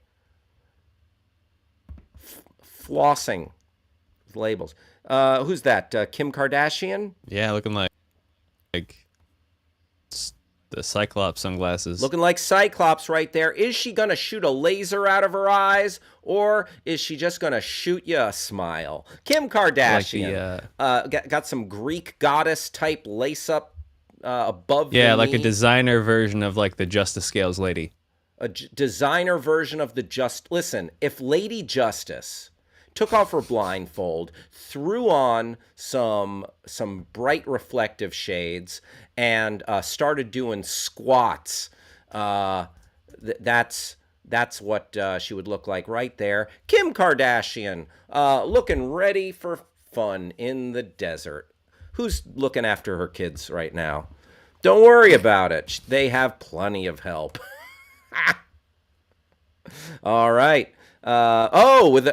Speaker 1: Flossing labels. Who's that? Kim Kardashian?
Speaker 2: Yeah, looking like the Cyclops sunglasses.
Speaker 1: Looking like Cyclops right there. Is she going to shoot a laser out of her eyes, or is she just going to shoot you a smile? Kim
Speaker 2: Like
Speaker 1: Kardashian
Speaker 2: the
Speaker 1: got some Greek goddess type lace up above the
Speaker 2: yeah,
Speaker 1: knee.
Speaker 2: like a designer version of like the Justice Scales lady.
Speaker 1: Designer version of the just. Listen, if Lady Justice took off her blindfold, threw on some bright reflective shades, and started doing squats, that's what she would look like right there. Kim Kardashian, looking ready for fun in the desert. Who's looking after her kids right now? Don't worry about it. They have plenty of help. All right. With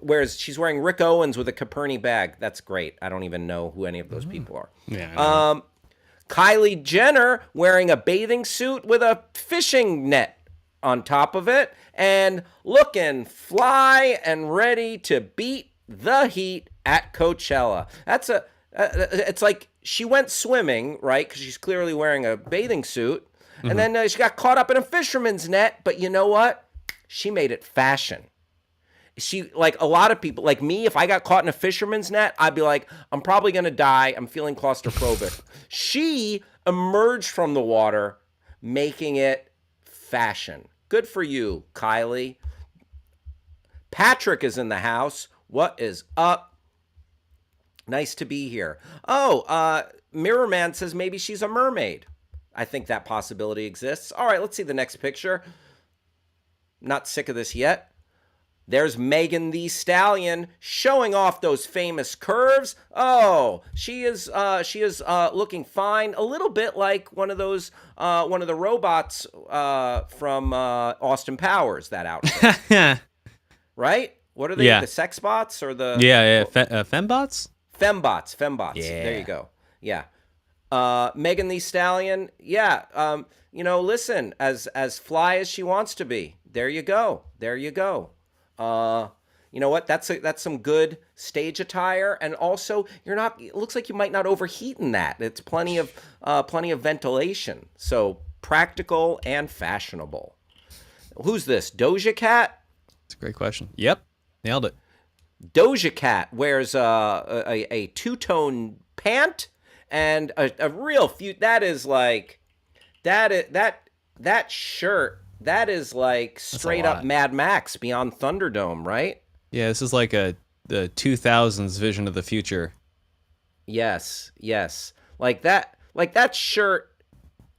Speaker 1: whereas she's wearing Rick Owens with a Caperni bag. That's great. I don't even know who any of those people are.
Speaker 2: Yeah.
Speaker 1: Kylie Jenner wearing a bathing suit with a fishing net on top of it and looking fly and ready to beat the heat at Coachella. It's like she went swimming, right? Because she's clearly wearing a bathing suit. And then she got caught up in a fisherman's net. But you know what? She made it fashion. She, like a lot of people, like me, if I got caught in a fisherman's net, I'd be like, I'm probably going to die. I'm feeling claustrophobic. She emerged from the water, making it fashion. Good for you, Kylie. Patrick is in the house. What is up? Nice to be here. Mirror Man says maybe she's a mermaid. I think that possibility exists. All right, let's see the next picture. Not sick of this yet. There's Megan Thee Stallion showing off those famous curves. Oh, she is looking fine. A little bit like one of the robots from Austin Powers. That outfit, right? What are they?
Speaker 2: Yeah.
Speaker 1: The sex bots or the
Speaker 2: Fembots?
Speaker 1: Fembots.
Speaker 2: Yeah.
Speaker 1: There you go. Yeah. Megan Thee Stallion. Yeah. Listen, as fly as she wants to be. There you go. You know what? That's some good stage attire, and also it looks like you might not overheat in that. It's plenty of ventilation, so practical and fashionable. Who's this? Doja Cat?
Speaker 2: It's a great question. Yep, nailed it.
Speaker 1: Doja Cat wears a two-tone pant and a real few. That is like that shirt. That is like straight up Mad Max Beyond Thunderdome, right?
Speaker 2: Yeah, this is like the 2000s vision of the future.
Speaker 1: Yes. Like that shirt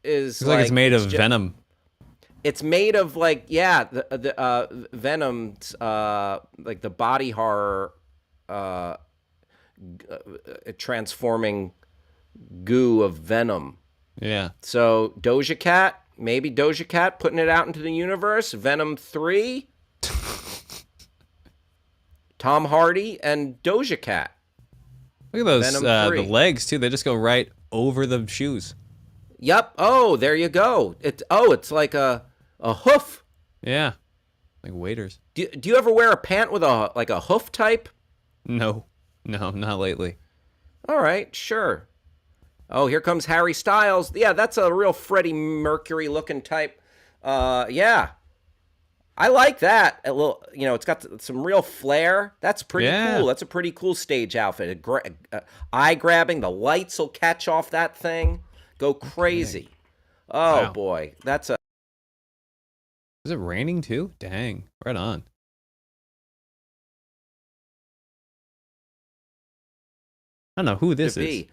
Speaker 1: is
Speaker 2: It's like it's made of venom.
Speaker 1: It's made of the Venom's like the body horror transforming goo of Venom.
Speaker 2: Yeah.
Speaker 1: So Doja Cat, maybe Doja Cat putting it out into the universe. Venom 3. Tom Hardy and Doja Cat.
Speaker 2: Look at those
Speaker 1: Venom 3.
Speaker 2: the legs too. They just go right over the shoes.
Speaker 1: Yep. Oh, there you go. It's like a hoof.
Speaker 2: Yeah. Like waiters.
Speaker 1: Do you ever wear a pant with a hoof type?
Speaker 2: No, not lately.
Speaker 1: All right, sure. Oh, here comes Harry Styles. Yeah, that's a real Freddie Mercury looking type. Yeah. I like that. A little, it's got some real flair. That's pretty cool. That's a pretty cool stage outfit. Eye grabbing. The lights will catch off that thing. Go crazy. Oh, wow. Boy. That's a...
Speaker 2: Is it raining too? Dang. Right on. I don't know who this is.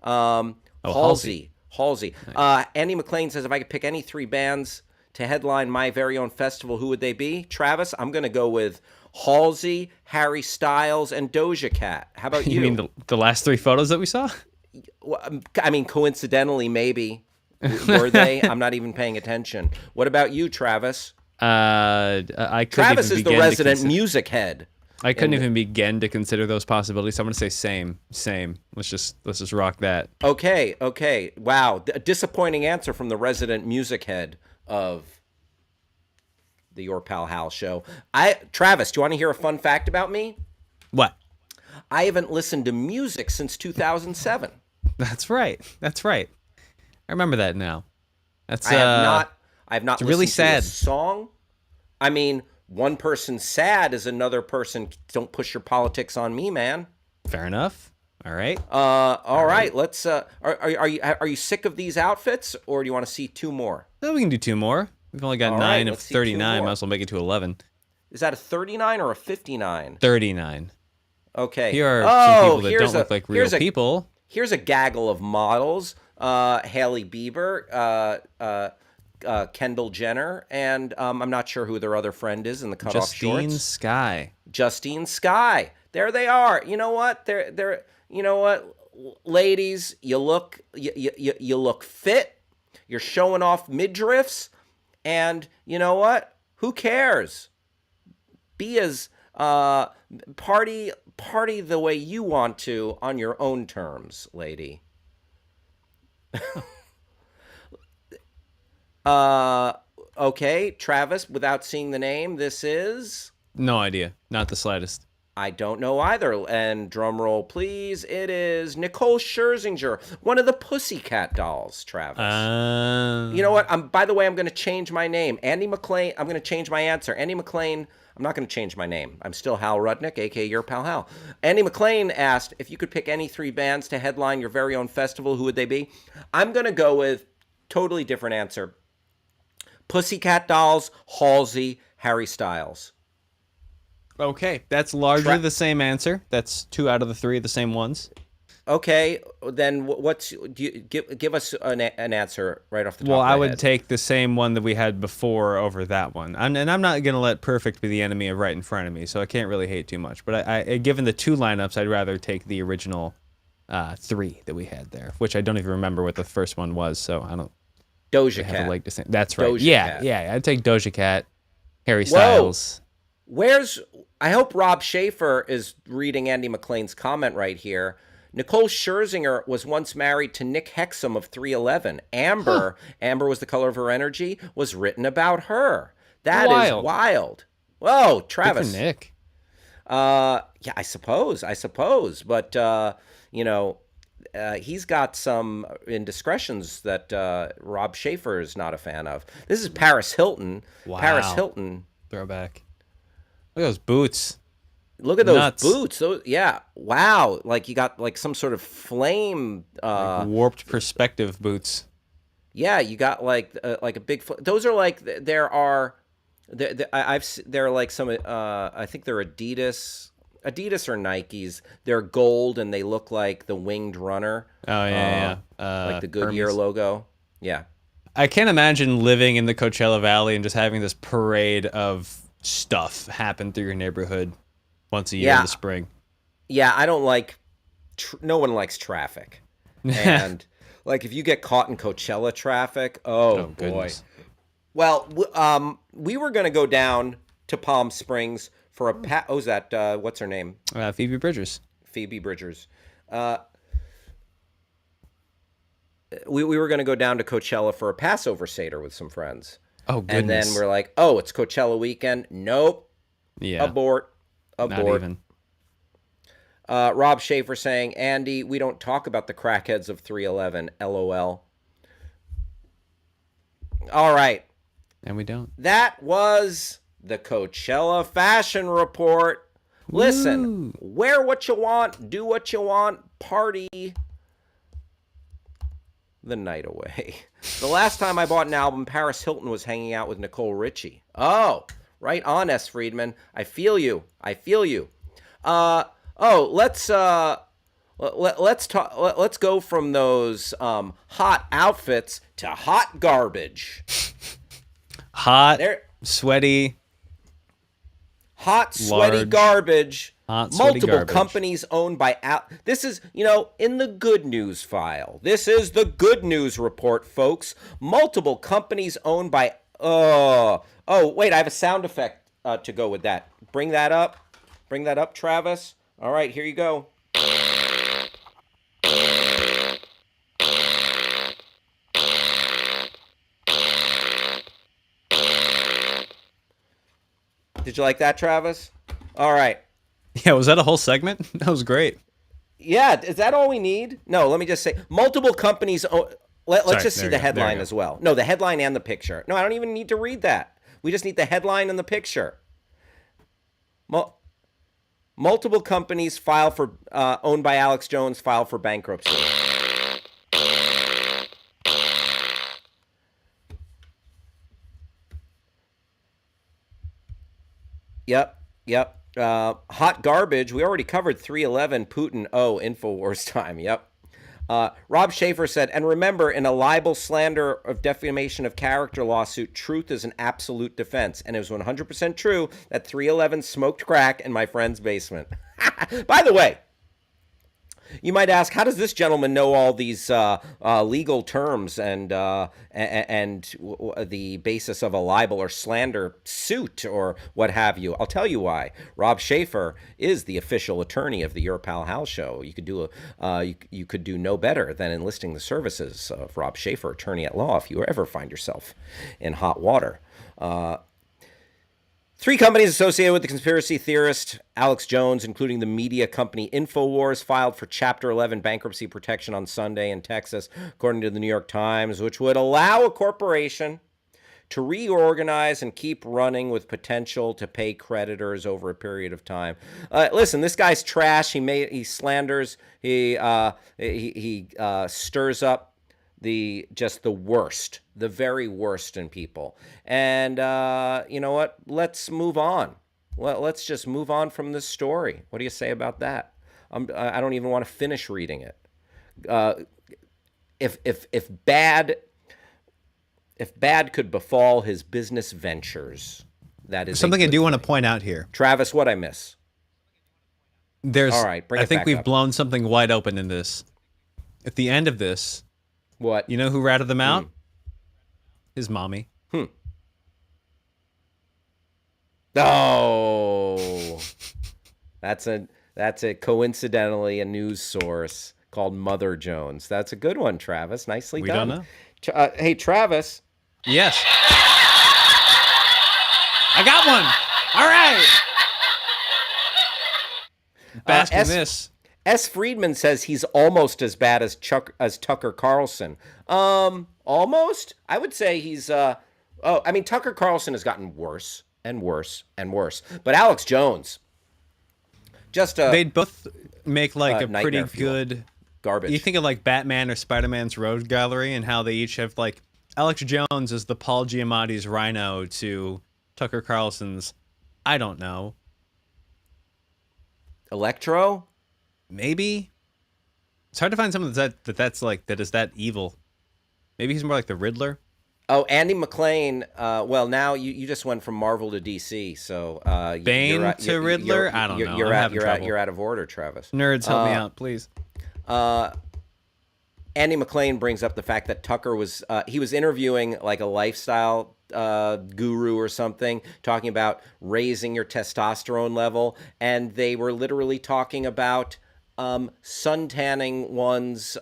Speaker 1: Halsey.
Speaker 2: Nice.
Speaker 1: Andy McLean says if I could pick any three bands to headline my very own festival, who would they be? Travis, I'm going to go with Halsey, Harry Styles, and Doja Cat. How about you?
Speaker 2: You mean the last 3 photos that we saw?
Speaker 1: Well, I mean, coincidentally, maybe. Were they? I'm not even paying attention. What about you, Travis?
Speaker 2: I couldn't
Speaker 1: Travis
Speaker 2: even
Speaker 1: is the
Speaker 2: begin to
Speaker 1: resident music head.
Speaker 2: I couldn't even begin to consider those possibilities. So I'm gonna say same. Let's just rock that.
Speaker 1: Okay. Wow, a disappointing answer from the resident music head of the Your Pal Hal show. Travis, do you want to hear a fun fact about me?
Speaker 2: What?
Speaker 1: I haven't listened to music since 2007.
Speaker 2: That's right. I remember that now. That's
Speaker 1: I have not
Speaker 2: it's really
Speaker 1: listened to a
Speaker 2: sad.
Speaker 1: song. I mean, one person sad is another person. Don't push your politics on me, man.
Speaker 2: Fair enough. All right.
Speaker 1: All right. Let's. Are you sick of these outfits, or do you want to see 2 more?
Speaker 2: Well, we can do 2 more. We've only got
Speaker 1: All
Speaker 2: 9
Speaker 1: right,
Speaker 2: of
Speaker 1: let's see 2
Speaker 2: 39.
Speaker 1: more.
Speaker 2: Might as well make it to 11.
Speaker 1: Is that a 39 or a 59?
Speaker 2: 39.
Speaker 1: Okay.
Speaker 2: Here are some people that don't look like real people.
Speaker 1: Here's a gaggle of models: Hailey Bieber, Kendall Jenner, and I'm not sure who their other friend is in the cutoff
Speaker 2: Justine
Speaker 1: shorts.
Speaker 2: Skye.
Speaker 1: Justine Skye. There they are. You know what? They're. You know what, ladies? You look fit. You're showing off midriffs, and you know what? Who cares? Be as party the way you want to on your own terms, lady. Okay, Travis, without seeing the name, this is...
Speaker 2: No idea. Not the slightest.
Speaker 1: I don't know either. And drum roll, please. It is Nicole Scherzinger, one of the Pussycat Dolls, Travis. You know what? By the way, I'm going to change my name. Andy McLean. I'm going to change my answer. Andy McLean. I'm not going to change my name. I'm still Hal Rudnick, a.k.a. Your Pal Hal. Andy McLean asked, if you could pick any 3 bands to headline your very own festival, who would they be? I'm going to go with totally different answer. Pussycat Dolls, Halsey, Harry Styles.
Speaker 2: Okay, that's largely the same answer. That's 2 out of the 3 of the same ones.
Speaker 1: Okay, then give us an answer right off the top
Speaker 2: Well,
Speaker 1: of my
Speaker 2: I would
Speaker 1: head.
Speaker 2: take the same one that we had before over that one. And I'm not going to let perfect be the enemy of right in front of me, so I can't really hate too much. But I given the 2 lineups, I'd rather take the original 3 that we had there, which I don't even remember what the first one was, so I don't
Speaker 1: Doja
Speaker 2: have
Speaker 1: Cat.
Speaker 2: a leg to say. That's right.
Speaker 1: Doja Cat.
Speaker 2: Yeah, I'd take Doja Cat, Harry Styles.
Speaker 1: I hope Rob Schaefer is reading Andy McLean's comment right here. Nicole Scherzinger was once married to Nick Hexum of 311. Amber was the color of her energy, was written about her. That is wild. Whoa, Travis.
Speaker 2: Good for Nick.
Speaker 1: Yeah, I suppose. But, he's got some indiscretions that Rob Schaefer is not a fan of. This is Paris Hilton.
Speaker 2: Wow.
Speaker 1: Paris Hilton.
Speaker 2: Throwback. Look at those boots.
Speaker 1: Look at those
Speaker 2: Nuts.
Speaker 1: boots. Wow. Like you got like some sort of flame.
Speaker 2: Like warped perspective boots.
Speaker 1: Yeah, you got like a big. Those are like they're like some. I think they're Adidas or Nikes. They're gold and they look like the winged runner.
Speaker 2: Oh yeah.
Speaker 1: Like the Goodyear
Speaker 2: Hermes.
Speaker 1: logo. Yeah.
Speaker 2: I can't imagine living in the Coachella Valley and just having this parade of stuff happen through your neighborhood once a year in the spring.
Speaker 1: Yeah, I don't like. No one likes traffic, and like if you get caught in Coachella traffic, oh boy.
Speaker 2: Goodness.
Speaker 1: Well, we were gonna go down to Palm Springs for a is that what's her name?
Speaker 2: Phoebe Bridgers.
Speaker 1: Phoebe Bridgers. We were going to go down to Coachella for a Passover Seder with some friends.
Speaker 2: Oh, goodness.
Speaker 1: And then we're like, oh, it's Coachella weekend. Nope.
Speaker 2: Yeah.
Speaker 1: Abort.
Speaker 2: Not even.
Speaker 1: Rob Schaefer saying, Andy, we don't talk about the crackheads of 311. LOL. All right.
Speaker 2: And we don't.
Speaker 1: That was the Coachella Fashion Report. Listen, wear what you want, do what you want, party the night away. The last time I bought an album, Paris Hilton was hanging out with Nicole Richie. Oh, right on, S. Friedman. I feel you. Let's talk. Let's go from those hot outfits to hot garbage.
Speaker 2: Hot,
Speaker 1: There,
Speaker 2: sweaty,
Speaker 1: hot, sweaty
Speaker 2: large,
Speaker 1: garbage.
Speaker 2: hot, sweaty
Speaker 1: Multiple
Speaker 2: garbage.
Speaker 1: companies owned by This is, in the good news file. This is the good news report, folks. Multiple companies owned by. Wait, I have a sound effect to go with that. Bring that up. Bring that up, Travis. All right, here you go. Did you like that, Travis? All right.
Speaker 2: Yeah, was that a whole segment? That was great.
Speaker 1: Yeah, is that all we need? No, let me just say multiple companies. Let's
Speaker 2: Sorry,
Speaker 1: just see the headline as well. No, the headline and the picture. No, I don't even need to read that. We just need the headline and the picture. Multiple companies file for owned by Alex Jones file for bankruptcy. Yep. Hot garbage. We already covered 311. Putin. Oh, InfoWars time. Yep. Rob Schaefer said, and remember, in a libel, slander, of defamation of character lawsuit, truth is an absolute defense. And it was 100% true that 311 smoked crack in my friend's basement. By the way, you might ask, how does this gentleman know all these legal terms and the basis of a libel or slander suit or what have you? I'll tell you why. Rob Schaefer is the official attorney of the Your Pal Hal show. You could do no better than enlisting the services of Rob Schaefer, attorney at law, if you ever find yourself in hot water. 3 companies associated with the conspiracy theorist Alex Jones, including the media company InfoWars, filed for Chapter 11 bankruptcy protection on Sunday in Texas, according to the New York Times, which would allow a corporation to reorganize and keep running with potential to pay creditors over a period of time. Listen, this guy's trash. He slanders. He stirs up the worst, the very worst in people. And you know what? Let's move on. Well, let's just move on from this story. What do you say about that? I don't even want to finish reading it. If bad could befall his business ventures, that is
Speaker 2: something I do want to point out here.
Speaker 1: Travis, what'd I miss?
Speaker 2: All
Speaker 1: right,
Speaker 2: I think we've blown something wide open in this. At the end of this,
Speaker 1: what?
Speaker 2: You know who ratted them out? His mommy.
Speaker 1: Oh, that's coincidentally a news source called Mother Jones. That's a good one, Travis. Nicely done.
Speaker 2: We don't know.
Speaker 1: Hey, Travis.
Speaker 2: Yes. I got one. All right. Basking this.
Speaker 1: S. Friedman says he's almost as bad as Tucker Carlson. Almost? I would say he's Tucker Carlson has gotten worse and worse and worse. But Alex Jones,
Speaker 2: they'd both make like a pretty good
Speaker 1: garbage.
Speaker 2: You think of like Batman or Spider-Man's Road Gallery and how they each have like Alex Jones is the Paul Giamatti's Rhino to Tucker Carlson's, I don't know,
Speaker 1: Electro?
Speaker 2: Maybe. It's hard to find someone that is that evil. Maybe he's more like the Riddler.
Speaker 1: Oh, Andy McClain. Well, now you just went from Marvel to DC, so
Speaker 2: Bane to Riddler. I don't know.
Speaker 1: You're out of order, Travis.
Speaker 2: Nerds, help me out, please.
Speaker 1: Andy McClain brings up the fact that Tucker was interviewing like a lifestyle guru or something, talking about raising your testosterone level, and they were literally talking about suntanning one's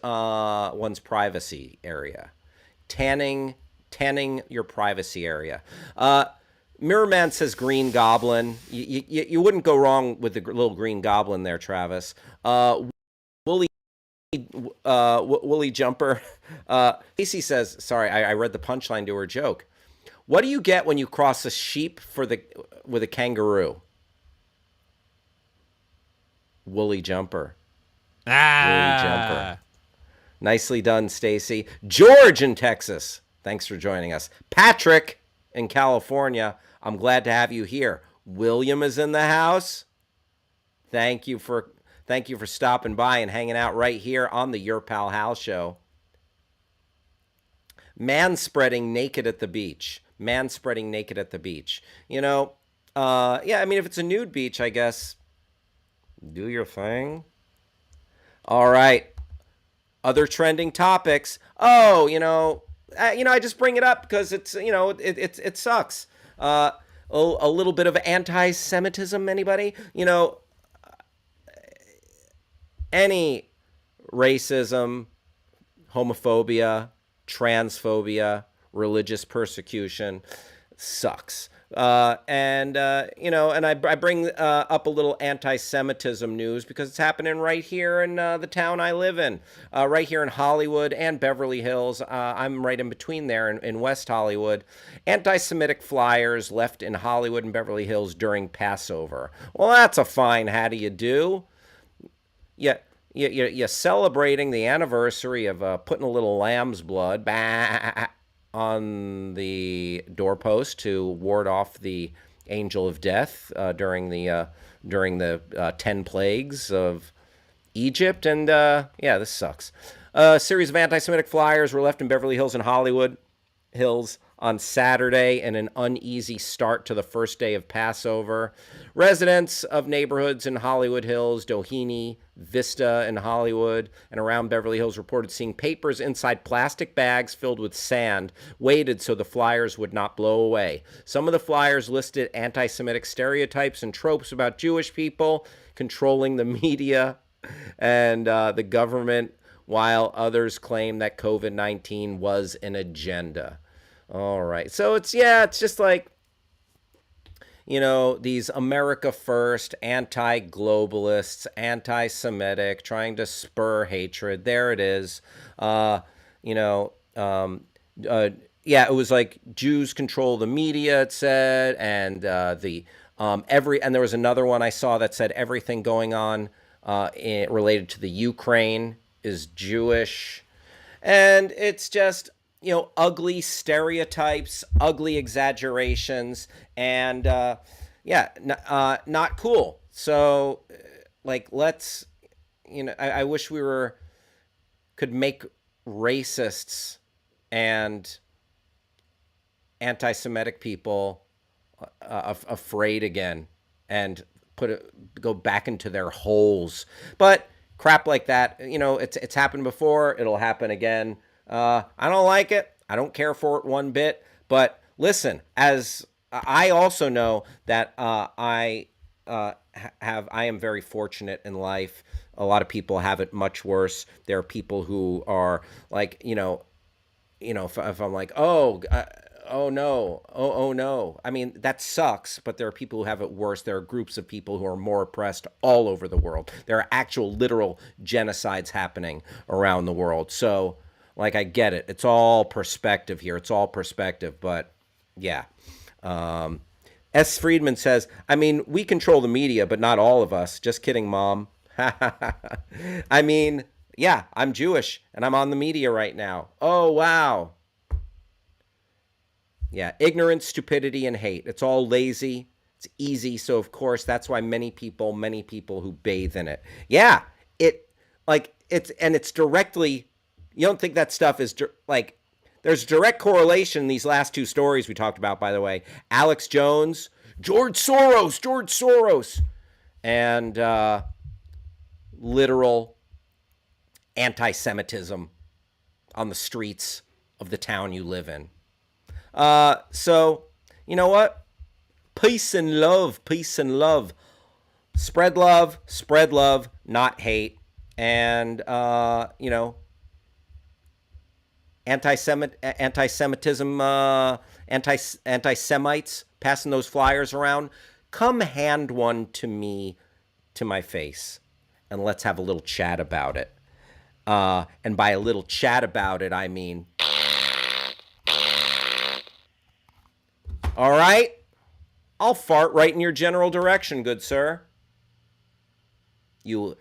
Speaker 1: privacy area, tanning your privacy area. Mirrorman says Green Goblin. You wouldn't go wrong with the little Green Goblin there, Travis. Woolly Jumper. Casey says, sorry, I read the punchline to her joke. What do you get when you cross a sheep with a kangaroo? Woolly Jumper. Woolly Jumper. Nicely done, Stacy. George in Texas. Thanks for joining us. Patrick in California. I'm glad to have you here. William is in the house. Thank you for stopping by and hanging out right here on the Your Pal Hal show. Man spreading naked at the beach. man spreading naked at the beach. Yeah, I mean, if it's a nude beach, I guess do your thing. All right. Other trending topics. Oh, I just bring it up because it's, it sucks. A little bit of anti-Semitism. Anybody? Any racism, homophobia, transphobia, religious persecution sucks. I bring up a little anti-Semitism news because it's happening right here in the town I live in, right here in Hollywood and Beverly Hills. I'm right in between there in West Hollywood. Anti-Semitic flyers left in Hollywood and Beverly Hills during Passover. Well, that's a fine how do you do. Yeah, you're celebrating the anniversary of putting a little lamb's blood on the doorpost to ward off the angel of death during the 10 plagues of Egypt. And yeah, this sucks. A series of anti-Semitic flyers were left in Beverly Hills and Hollywood Hills on Saturday in an uneasy start to the first day of Passover. Residents of neighborhoods in Hollywood Hills, Doheny, Vista in Hollywood, and around Beverly Hills reported seeing papers inside plastic bags filled with sand weighted so the flyers would not blow away. Some of the flyers listed anti-Semitic stereotypes and tropes about Jewish people controlling the media and the government, while others claim that COVID-19 was an agenda. All right. So it's just like, these America First, anti-globalists, anti-Semitic, trying to spur hatred. There it is. Yeah, it was like Jews control the media, it said, and and there was another one I saw that said everything going on related to the Ukraine is Jewish. And it's just, ugly stereotypes, ugly exaggerations, and not cool. So, let's, I wish we could make racists and anti-Semitic people afraid again and go back into their holes. But crap like that, it's happened before. It'll happen again. I don't like it. I don't care for it one bit. But listen, as I also know that I am very fortunate in life. A lot of people have it much worse. There are people who are like, if I'm like, oh no. I mean, that sucks, but there are people who have it worse. There are groups of people who are more oppressed all over the world. There are actual literal genocides happening around the world. So, I get it. It's all perspective here. It's all perspective, but yeah. S. Friedman says, I mean, we control the media, but not all of us. Just kidding, Mom. I mean, yeah, I'm Jewish, and I'm on the media right now. Oh, wow. Yeah, ignorance, stupidity, and hate. It's all lazy. It's easy. So, of course, that's why many people who bathe in it. Yeah, it's directly, you don't think that stuff is, there's direct correlation in these last two stories we talked about, by the way. Alex Jones, George Soros, and literal anti-Semitism on the streets of the town you live in. So, you know what? Peace and love. Spread love, not hate. And, anti-Semitism, anti-Semites passing those flyers around. Come hand one to me, to my face, and let's have a little chat about it. And by a little chat about it, I mean, all right, I'll fart right in your general direction, good sir. You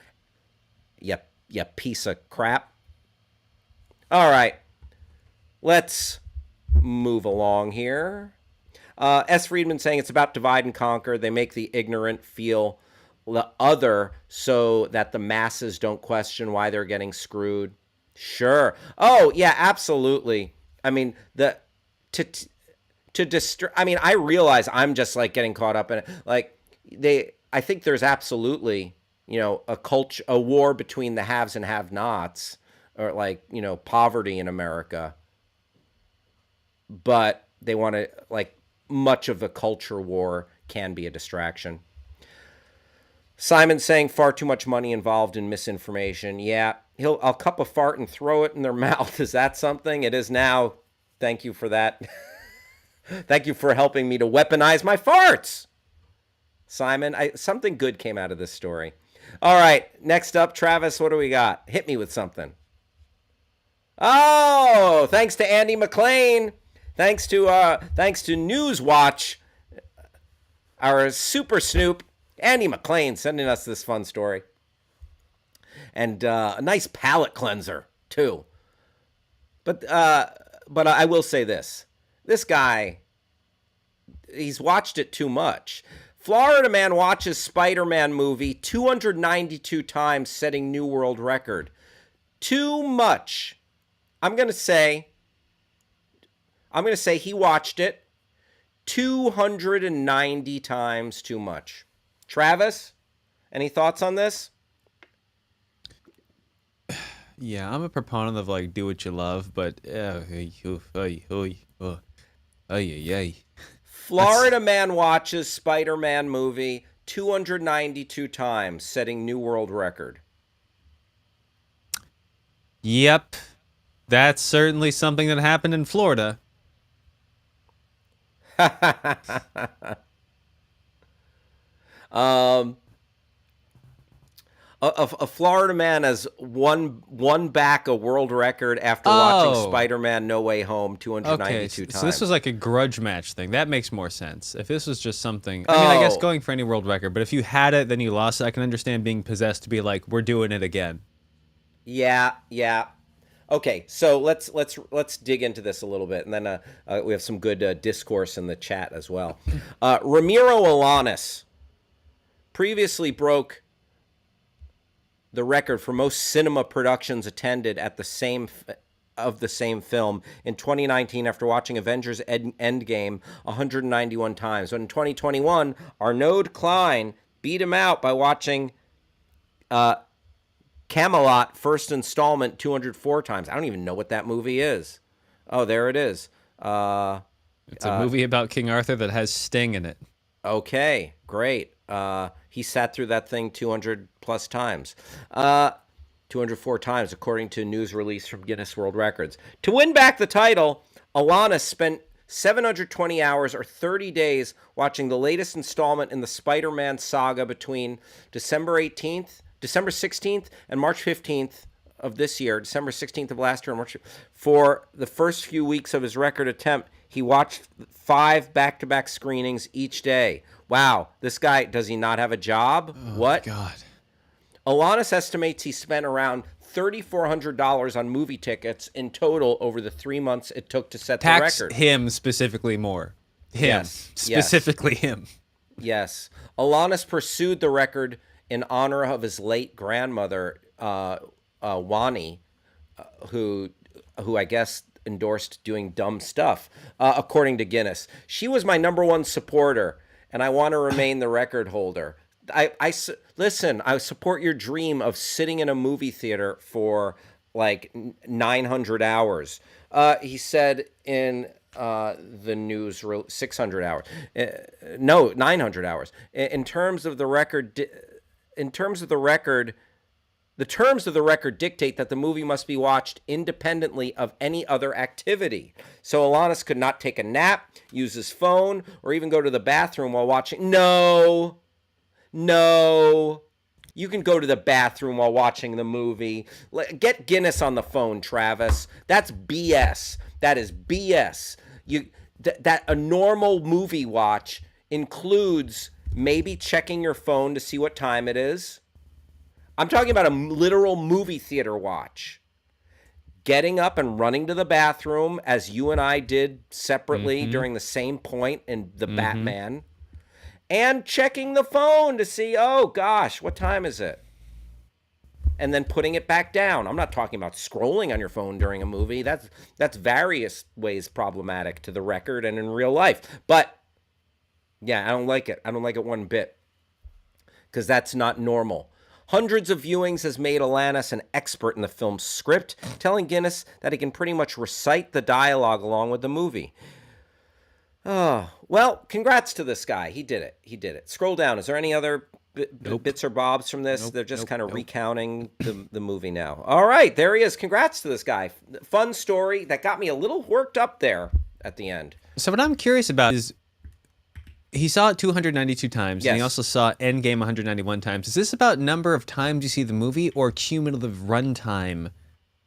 Speaker 1: piece of crap. All right, let's move along here. S. Friedman saying it's about divide and conquer. They make the ignorant feel the other so that the masses don't question why they're getting screwed. Sure. Oh, yeah, absolutely. I mean, to distract. I mean, I realize I'm just like getting caught up in it. Like I think there's absolutely, a war between the haves and have-nots, or like, poverty in America. But they want to, like, much of the culture war can be a distraction. Simon saying far too much money involved in misinformation. Yeah, I'll cup a fart and throw it in their mouth. Is that something? It is now. Thank you for that. Thank you for helping me to weaponize my farts. Simon, something good came out of this story. All right, next up, Travis, what do we got? Hit me with something. Oh, thanks to Andy McLean. Thanks to Newswatch, our super snoop, Andy McLean, sending us this fun story. And a nice palate cleanser, too. But I will say this. This guy, he's watched it too much. Florida man watches Spider-Man movie 292 times, setting new world record. Too much. I'm going to say he watched it 290 times too much. Travis, any thoughts on this?
Speaker 2: Yeah, I'm a proponent of like do what you love, but
Speaker 1: Florida man watches Spider-Man movie 292 times, setting new world record.
Speaker 2: Yep. That's certainly something that happened in Florida.
Speaker 1: A Florida man has won back a world record after watching Spider-Man No Way Home 292 times.
Speaker 2: So this was like a grudge match thing. That makes more sense. If this was just something, I mean, I guess going for any world record, but if you had it, then you lost it. I can understand being possessed to be like, we're doing it again.
Speaker 1: Yeah. Okay, so let's dig into this a little bit, and then we have some good discourse in the chat as well. Ramiro Alanis previously broke the record for most cinema productions attended at the same film in 2019 after watching Avengers Endgame 191 times. But in 2021, Arnaud Klein beat him out by watching Camelot first installment 204 times. I don't even know what that movie is. Oh, there it is.
Speaker 2: It's a movie about King Arthur that has Sting in it.
Speaker 1: Okay, great. He sat through that thing 200 plus times. 204 times, according to a news release from Guinness World Records. To win back the title, Alanis spent 720 hours or 30 days watching the latest installment in the Spider-Man saga between December 16th and March 15th of this year, December 16th of last year. For the first few weeks of his record attempt, he watched 5 back-to-back screenings each day. Wow, this guy, does he not have a job?
Speaker 2: Oh,
Speaker 1: what?
Speaker 2: God.
Speaker 1: Alanis estimates he spent around $3,400 on movie tickets in total over the 3 months it took to set the record.
Speaker 2: Tax him specifically more. Specifically him.
Speaker 1: Yes. Alanis pursued the record in honor of his late grandmother, Wani, who I guess endorsed doing dumb stuff, according to Guinness. She was my number one supporter, and I want to remain the record holder. Listen, I support your dream of sitting in a movie theater for like 900 hours. He said in the news, 600 hours. No, 900 hours. In terms of the record, the terms of the record dictate that the movie must be watched independently of any other activity. So Alanis could not take a nap, use his phone, or even go to the bathroom while watching. No. You can go to the bathroom while watching the movie. Get Guinness on the phone, Travis. That's BS. That is BS. That a normal movie watch includes maybe checking your phone to see what time it is. I'm talking about a literal movie theater watch. Getting up and running to the bathroom, as you and I did separately during the same point in the Batman. And checking the phone to see, oh gosh, what time is it? and then putting it back down. I'm not talking about scrolling on your phone during a movie. That's various ways problematic to the record and in real life. But yeah, I don't like it. I don't like it one bit because that's not normal. Hundreds of viewings has made Alanis an expert in the film's script, telling Guinness that he can pretty much recite the dialogue along with the movie. Oh, well, congrats to this guy. He did it. He did it. Scroll down. Is there any other bits or bobs from this? They're just kind of recounting the movie now. All right, there he is. Congrats to this guy. Fun story that got me a little worked up there at the end.
Speaker 2: So what I'm curious about is he saw it 292 times, and he also saw Endgame 191 times. Is this about number of times you see the movie or cumulative runtime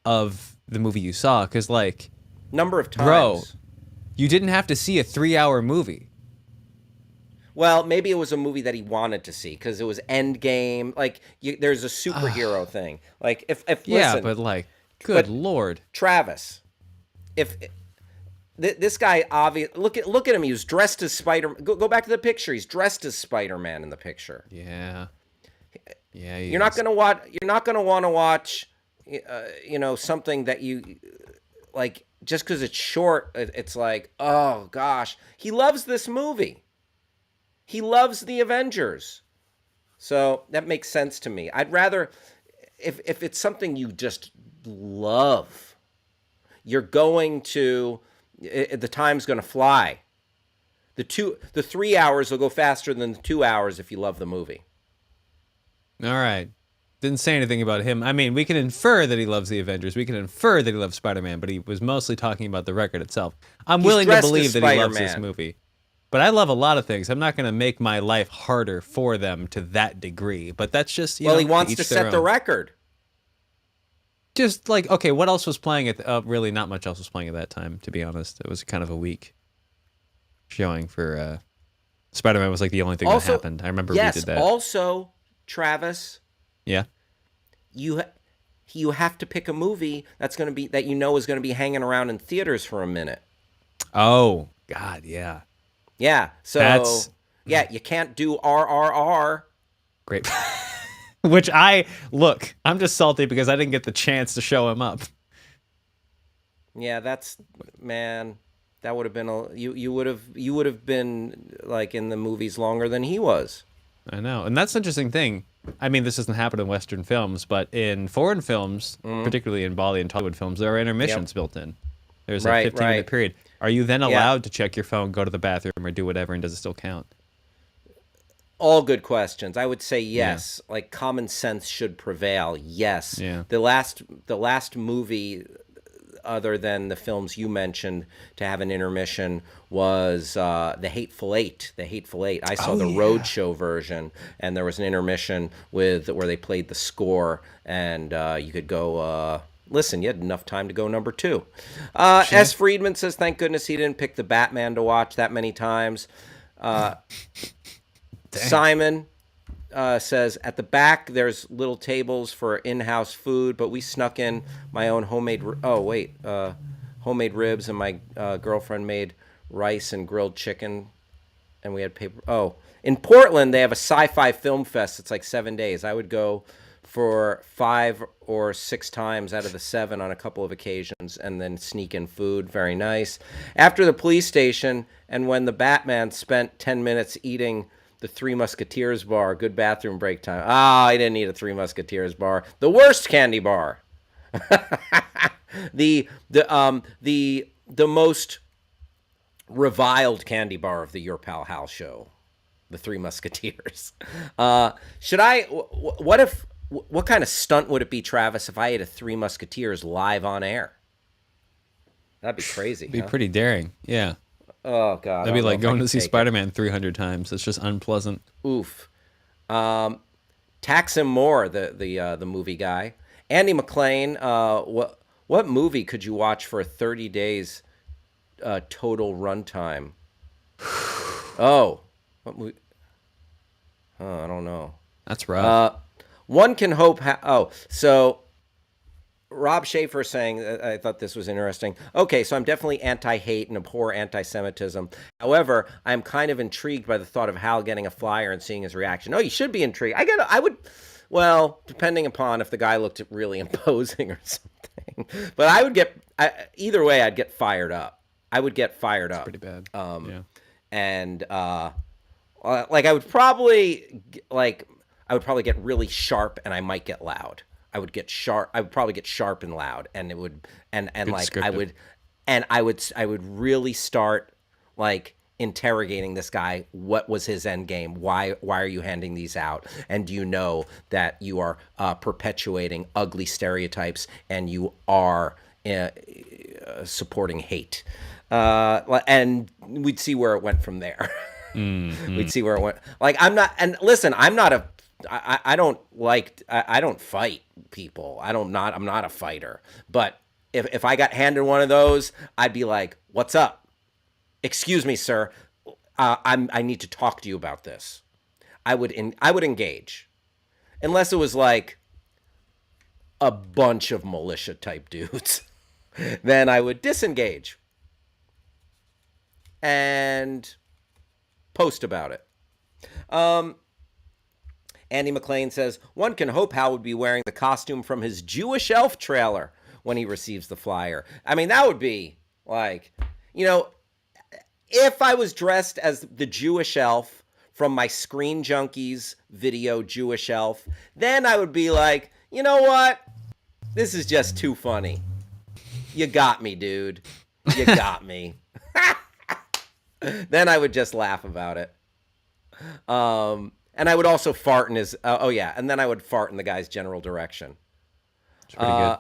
Speaker 2: of the movie you saw? Because, like...
Speaker 1: Number of times.
Speaker 2: Bro, you didn't have to see a 3-hour movie.
Speaker 1: Well, maybe it was a movie that he wanted to see because it was Endgame. Like, there's a superhero thing. Like, if
Speaker 2: yeah,
Speaker 1: listen,
Speaker 2: but like, good Lord,
Speaker 1: Travis, if this guy obviously look at him, he was dressed as Spider. Go back to the picture. He's dressed as Spider-Man in the picture.
Speaker 2: Yeah.
Speaker 1: You're not gonna watch. You're not gonna want to watch. Something that you like just because it's short. It's like, oh gosh, he loves this movie. He loves the Avengers. So that makes sense to me. I'd rather, if it's something you just love, you're going to, the time's going to fly. The 3 hours will go faster than the 2 hours if you love the movie.
Speaker 2: All right. Didn't say anything about him. I mean, we can infer that he loves the Avengers. We can infer that he loves Spider-Man, but he was mostly talking about the record itself. I'm willing to believe that he loves this movie. But I love a lot of things. I'm not going to make my life harder for them to that degree. But that's just,
Speaker 1: he wants to set the record.
Speaker 2: Just like, okay, what else was playing at... really, not much else was playing at that time, to be honest. It was kind of a weak showing for... Spider-Man was like the only thing that happened. I remember we did that.
Speaker 1: Also, Travis...
Speaker 2: Yeah?
Speaker 1: You have to pick a movie that's going to be... that you know is going to be hanging around in theaters for a minute.
Speaker 2: Oh, God, yeah.
Speaker 1: Yeah, so you can't do RRR.
Speaker 2: Great. Which I'm just salty because I didn't get the chance to show him up.
Speaker 1: Yeah, that would have been you would have been like in the movies longer than he was.
Speaker 2: I know, and that's an interesting thing. I mean, this doesn't happen in Western films, but in foreign films, particularly in Bollywood and Tollywood films, there are intermissions built in. There's a 15-minute period. Are you then allowed to check your phone, go to the bathroom, or do whatever, and does it still count?
Speaker 1: All good questions. I would say yes. Yeah. Like common sense should prevail. Yes.
Speaker 2: Yeah.
Speaker 1: The last movie, other than the films you mentioned, to have an intermission was The Hateful Eight. The Hateful Eight. I saw the Roadshow version, and there was an intermission where they played the score, and you could go. Listen, you had enough time to go number 2. S. Friedman says, thank goodness he didn't pick the Batman to watch that many times. Simon says, at the back, there's little tables for in-house food, but we snuck in my own homemade ribs, and my girlfriend made rice and grilled chicken, and we had paper. Oh, in Portland, they have a sci-fi film fest. It's like 7 days. I would go for 5 or 6 times out of the 7 on a couple of occasions, and then sneak in food. Very nice. After the police station, and when the Batman spent 10 minutes eating the Three Musketeers bar, good bathroom break time. I didn't eat a Three Musketeers bar. The worst candy bar. the most reviled candy bar of the Your Pal Hal show. The Three Musketeers. What kind of stunt would it be, Travis, if I ate a Three Musketeers live on air? That'd be crazy.
Speaker 2: It'd be pretty daring. Yeah.
Speaker 1: Oh, God.
Speaker 2: That'd be like going to see Spider-Man 300 times. It's just unpleasant.
Speaker 1: Oof. Tax him more, the movie guy. Andy McClain, what movie could you watch for 30 days total runtime? Oh. What movie? Oh, I don't know.
Speaker 2: That's rough.
Speaker 1: One can hope... so... Rob Schaefer saying, I thought this was interesting. Okay, so I'm definitely anti-hate and abhor anti-Semitism. However, I'm kind of intrigued by the thought of Hal getting a flyer and seeing his reaction. Oh, you should be intrigued. Well, depending upon if the guy looked really imposing or something. But I would get either way. I'd get fired up. I would get fired
Speaker 2: It's
Speaker 1: up.
Speaker 2: pretty bad. Yeah.
Speaker 1: And like I would probably get really sharp, and I might get loud. I would get sharp. I would probably get sharp and loud, and it would and
Speaker 2: Good
Speaker 1: like I
Speaker 2: descriptive.
Speaker 1: would, and I would really start like interrogating this guy. What was his end game? Why are you handing these out? And do you know that you are perpetuating ugly stereotypes, and you are supporting hate? And we'd see where it went from there. We'd see where it went. Like, I'm not, and listen, I'm not a, I don't like, I don't fight people. I'm not a fighter. But if I got handed one of those, I'd be like, what's up? Excuse me, sir. I need to talk to you about this. I would engage, unless it was like a bunch of militia type dudes. Then I would disengage and post about it. Andy McLean says, one can hope Hal would be wearing the costume from his Jewish Elf trailer when he receives the flyer. I mean, that would be like, if I was dressed as the Jewish Elf from my Screen Junkies video Jewish Elf, then I would be like, you know what? This is just too funny. You got me, dude. You got me. Then I would just laugh about it. And I would also fart in his, and then I would fart in the guy's general direction.
Speaker 2: It's pretty good.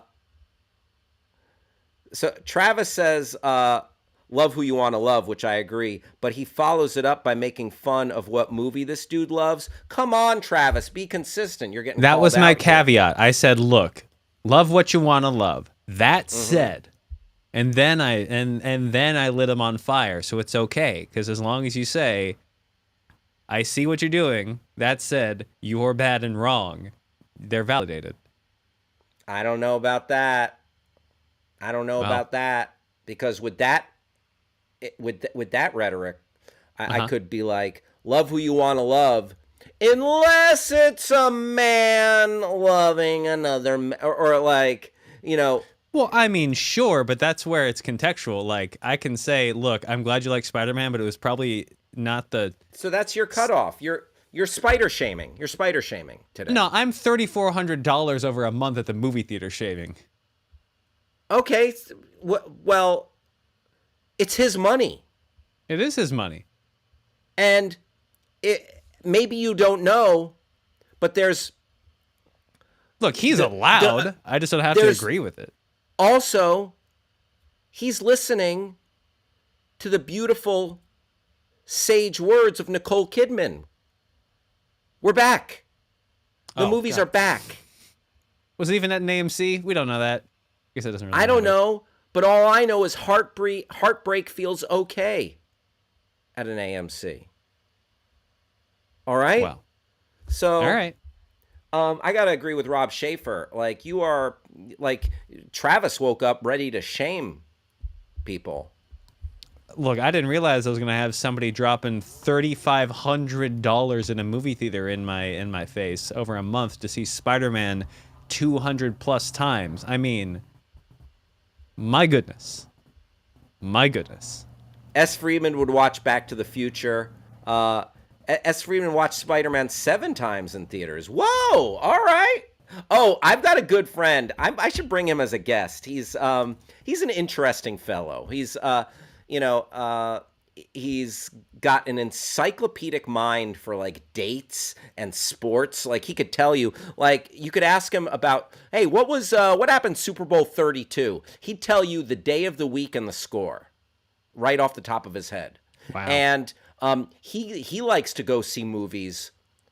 Speaker 1: So Travis says, love who you want to love, which I agree, but he follows it up by making fun of what movie this dude loves. Come on, Travis, be consistent. You're getting
Speaker 2: That
Speaker 1: called
Speaker 2: was my
Speaker 1: out here.
Speaker 2: caveat. I said, look, love what you want to love. That said, and then I lit him on fire, so it's okay, because as long as you say, I see what you're doing, that said, you're bad and wrong, they're validated.
Speaker 1: I don't know about that. Because with that rhetoric, I could be like, love who you want to love, unless it's a man loving another, or like,
Speaker 2: Well, I mean, sure, but that's where it's contextual. Like, I can say, look, I'm glad you like Spider-Man, but it was probably not the...
Speaker 1: So that's your cutoff. You're spider shaming. You're spider shaming today.
Speaker 2: No, I'm $3,400 over a month at the movie theater shaving.
Speaker 1: Okay, well, it's his money.
Speaker 2: It is his money.
Speaker 1: And maybe you don't know, but there's...
Speaker 2: Look, he's allowed. I just don't have to agree with it.
Speaker 1: Also, he's listening to the beautiful sage words of Nicole Kidman. We're back. The movies are back.
Speaker 2: Was it even at an AMC? We don't know that. I guess it doesn't really
Speaker 1: I don't
Speaker 2: matter.
Speaker 1: know, but all I know is heartbreak feels okay at an AMC. All right?
Speaker 2: Well,
Speaker 1: so
Speaker 2: all right.
Speaker 1: I gotta agree with Rob Schaefer. Like, you are, like, Travis woke up ready to shame people.
Speaker 2: Look, I didn't realize I was gonna have somebody dropping $3,500 in a movie theater in my face over a month to see Spider-Man 200 plus times. I mean, my goodness.
Speaker 1: S. Freeman would watch Back to the Future. S. Freeman watched Spider-Man 7 times in theaters. Whoa! All right. Oh, I've got a good friend. I should bring him as a guest. He's an interesting fellow. He's got an encyclopedic mind for like dates and sports. Like, he could tell you, like, you could ask him about, hey, what happened Super Bowl 32? He'd tell you the day of the week and the score right off the top of his head.
Speaker 2: Wow.
Speaker 1: And he likes to go see movies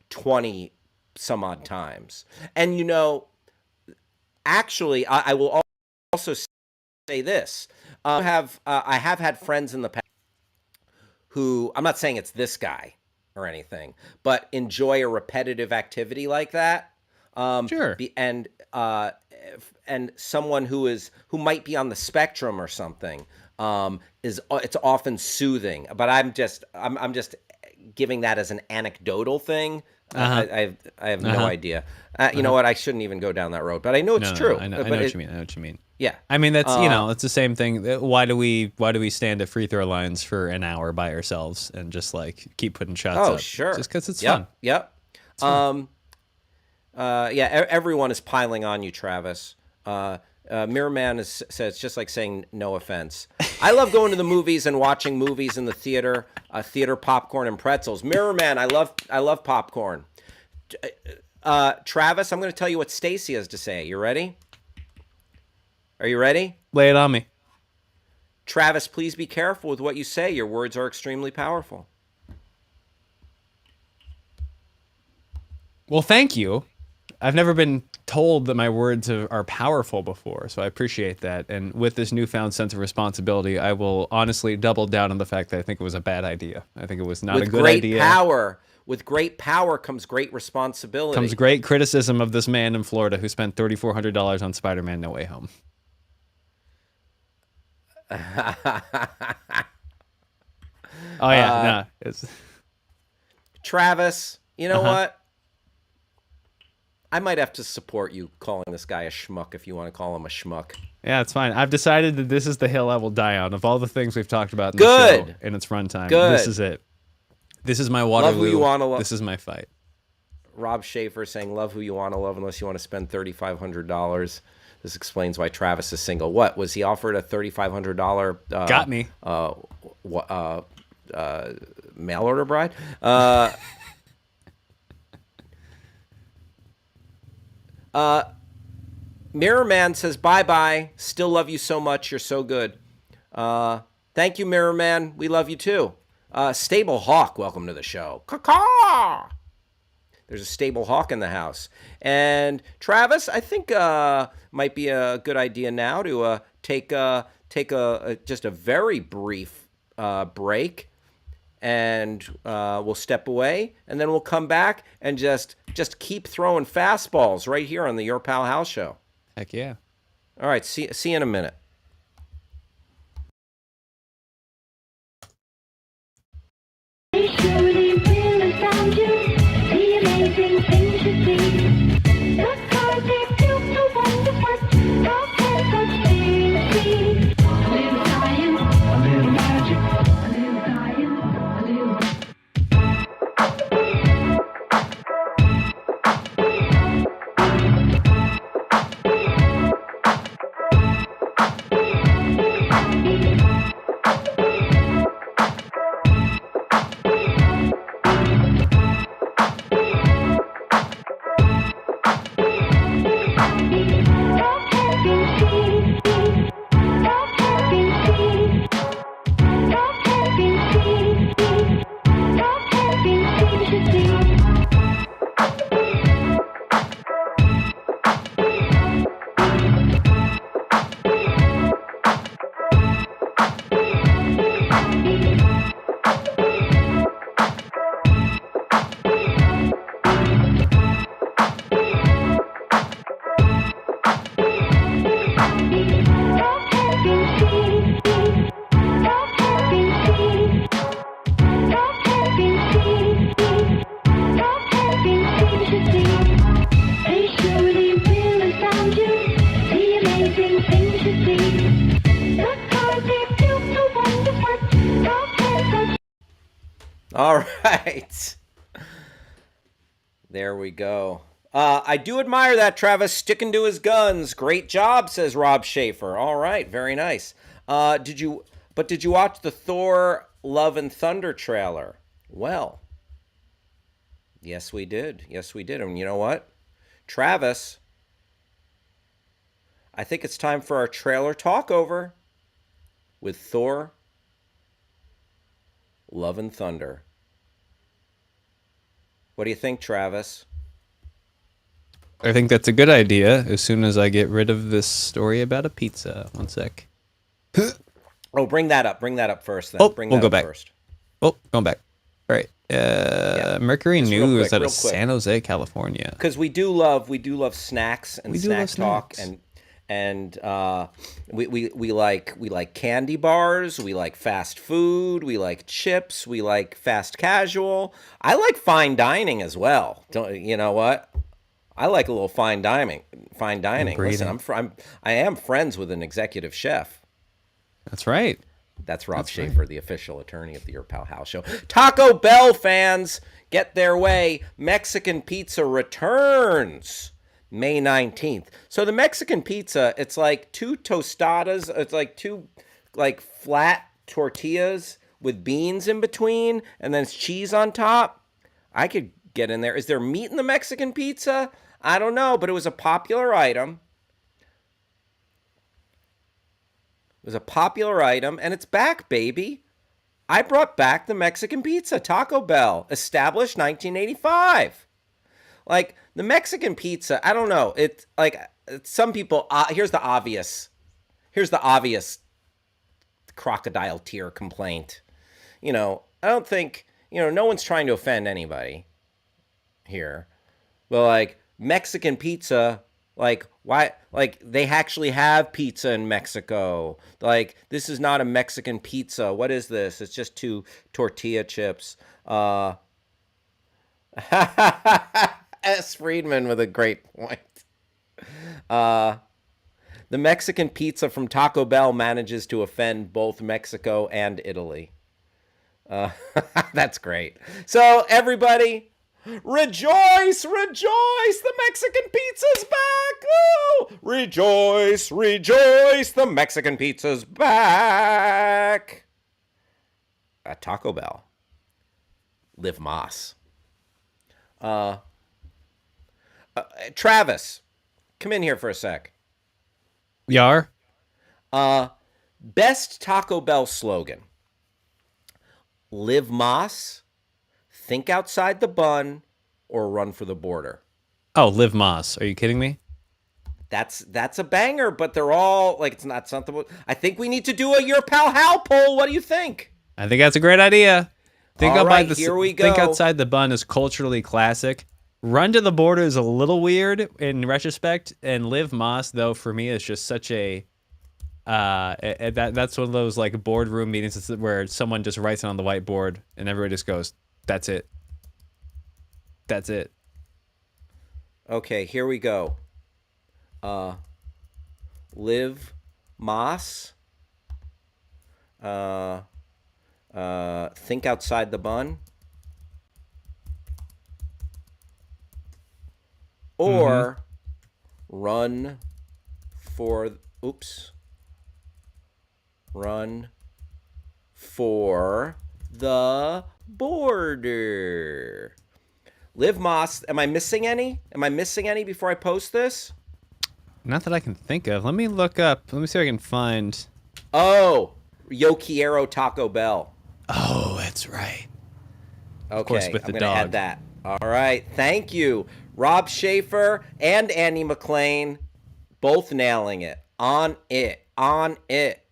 Speaker 1: 20 some odd times. And actually, I will also say this. I have had friends in the past who, I'm not saying it's this guy or anything, but enjoy a repetitive activity like that.
Speaker 2: Sure.
Speaker 1: And someone who might be on the spectrum or something, it's often soothing. But I'm just giving that as an anecdotal thing.
Speaker 2: Uh-huh.
Speaker 1: I have no idea. You know what? I shouldn't even go down that road, but I know it's true.
Speaker 2: I know what you mean. I know what you mean.
Speaker 1: Yeah.
Speaker 2: I mean, that's it's the same thing. Why do we stand at free throw lines for an hour by ourselves and just like keep putting shots up?
Speaker 1: Oh, sure.
Speaker 2: Just because it's fun.
Speaker 1: Yep. Everyone is piling on you, Travis. Mirror Man says, just like saying no offense. I love going to the movies and watching movies in the theater, theater popcorn and pretzels. Mirror Man, I love popcorn. Travis, I'm going to tell you what Stacy has to say. You ready? Are you ready?
Speaker 2: Lay it on me.
Speaker 1: Travis, please be careful with what you say. Your words are extremely powerful.
Speaker 2: Well, thank you. I've never been told that my words are powerful before, so I appreciate that. And with this newfound sense of responsibility, I will honestly double down on the fact that I think it was a bad idea. I think it was not a good idea.
Speaker 1: With great power comes great responsibility.
Speaker 2: Comes great criticism of this man in Florida who spent $3,400 on Spider-Man No Way Home. Oh yeah, it's
Speaker 1: Travis, you know what? I might have to support you calling this guy a schmuck if you want to call him a schmuck.
Speaker 2: Yeah, it's fine. I've decided that this is the hill I will die on. Of all the things we've talked about in the show in its runtime, this is it. This is my Waterloo.
Speaker 1: Love who you want to love.
Speaker 2: This is my fight.
Speaker 1: Rob Schaefer saying, love who you want to love unless you want to spend $3,500. This explains why Travis is single. What? Was he offered a $3,500...
Speaker 2: Got me.
Speaker 1: Mail order bride? Mirror Man says, bye-bye. Still love you so much. You're so good. Thank you, Mirror Man. We love you too. Stable Hawk, welcome to the show. Caw-caw! There's a Stable Hawk in the house. And Travis, I think might be a good idea now to take just a very brief break. And we'll step away, and then we'll come back and just keep throwing fastballs right here on the Your Pal Hal show.
Speaker 2: Heck yeah.
Speaker 1: All right, see you in a minute. All right. There we go. I do admire that, Travis, sticking to his guns. Great job, says Rob Schaefer. All right, very nice. Did you watch the Thor Love and Thunder trailer? Well, yes, we did. Yes, we did. And you know what? Travis, I think it's time for our trailer talkover with Thor Love and Thunder. What do you think, Travis?
Speaker 2: I think that's a good idea as soon as I get rid of this story about a pizza. One sec.
Speaker 1: Oh, bring that up. Bring that up first, then.
Speaker 2: Oh,
Speaker 1: bring
Speaker 2: we'll
Speaker 1: that
Speaker 2: go
Speaker 1: up
Speaker 2: back.
Speaker 1: First.
Speaker 2: Oh, going back. All right. Mercury
Speaker 1: Just
Speaker 2: News out
Speaker 1: real
Speaker 2: of
Speaker 1: quick.
Speaker 2: San Jose, California.
Speaker 1: Because we do love snacks and snack talk, and and we like candy bars, we like fast food, we like chips, we like fast casual. I like fine dining as well. Don't you know what? I like a little fine dining. Fine dining. Listen,
Speaker 2: Breeding.
Speaker 1: I am friends with an executive chef.
Speaker 2: That's right.
Speaker 1: That's Rob
Speaker 2: That's right.
Speaker 1: Schaefer, the official attorney of the Your Pal Hal Show. Taco Bell fans, get their way. Mexican pizza returns May 19th. So the Mexican pizza, it's like two tostadas. It's like two like flat tortillas with beans in between, and then it's cheese on top. I could get in there. Is there meat in the Mexican pizza? I don't know, but it was a popular item. It was a popular item, and it's back, baby. I brought back the Mexican pizza, Taco Bell, established 1985. Like the Mexican pizza, I don't know. It's like some people. Here's the obvious crocodile tear complaint. I don't think no one's trying to offend anybody here, but like Mexican pizza, like why? Like they actually have pizza in Mexico. Like this is not a Mexican pizza. What is this? It's just two tortilla chips. S. Friedman with a great point. Uh, the Mexican pizza from Taco Bell manages to offend both Mexico and Italy. Uh, that's great. So everybody, rejoice, rejoice! The Mexican pizza's back! Oh, rejoice, rejoice! The Mexican pizza's back! At Taco Bell. Liv Moss. Travis, come in here for a sec.
Speaker 2: Yar.
Speaker 1: Best Taco Bell slogan. Liv Moss, think outside the bun, or run for the border.
Speaker 2: Oh, Liv Moss. Are you kidding me?
Speaker 1: That's a banger, but they're all like it's not something. I think we need to do a Your Pal Hal poll. What do you think?
Speaker 2: I think that's a great idea.
Speaker 1: All right, here we go.
Speaker 2: Think outside the bun is culturally classic. Run to the border is a little weird in retrospect, and Liv Moss though for me is just such a that's one of those like boardroom meetings where someone just writes it on the whiteboard and everybody just goes, "That's it. That's it."
Speaker 1: Okay, here we go. Liv Moss. Think outside the bun. Or run for run for the border. Liv Moss, am I missing any? Am I missing any before I post this?
Speaker 2: Not that I can think of. Let me look up. Let me see if I can find.
Speaker 1: Oh, Yo Quiero Taco Bell.
Speaker 2: Oh, that's right.
Speaker 1: Okay,
Speaker 2: of course, with
Speaker 1: I'm
Speaker 2: the
Speaker 1: going to
Speaker 2: dog.
Speaker 1: add that. All right, thank you. Rob Schaefer and Andy McLean both nailing it. On it. On it.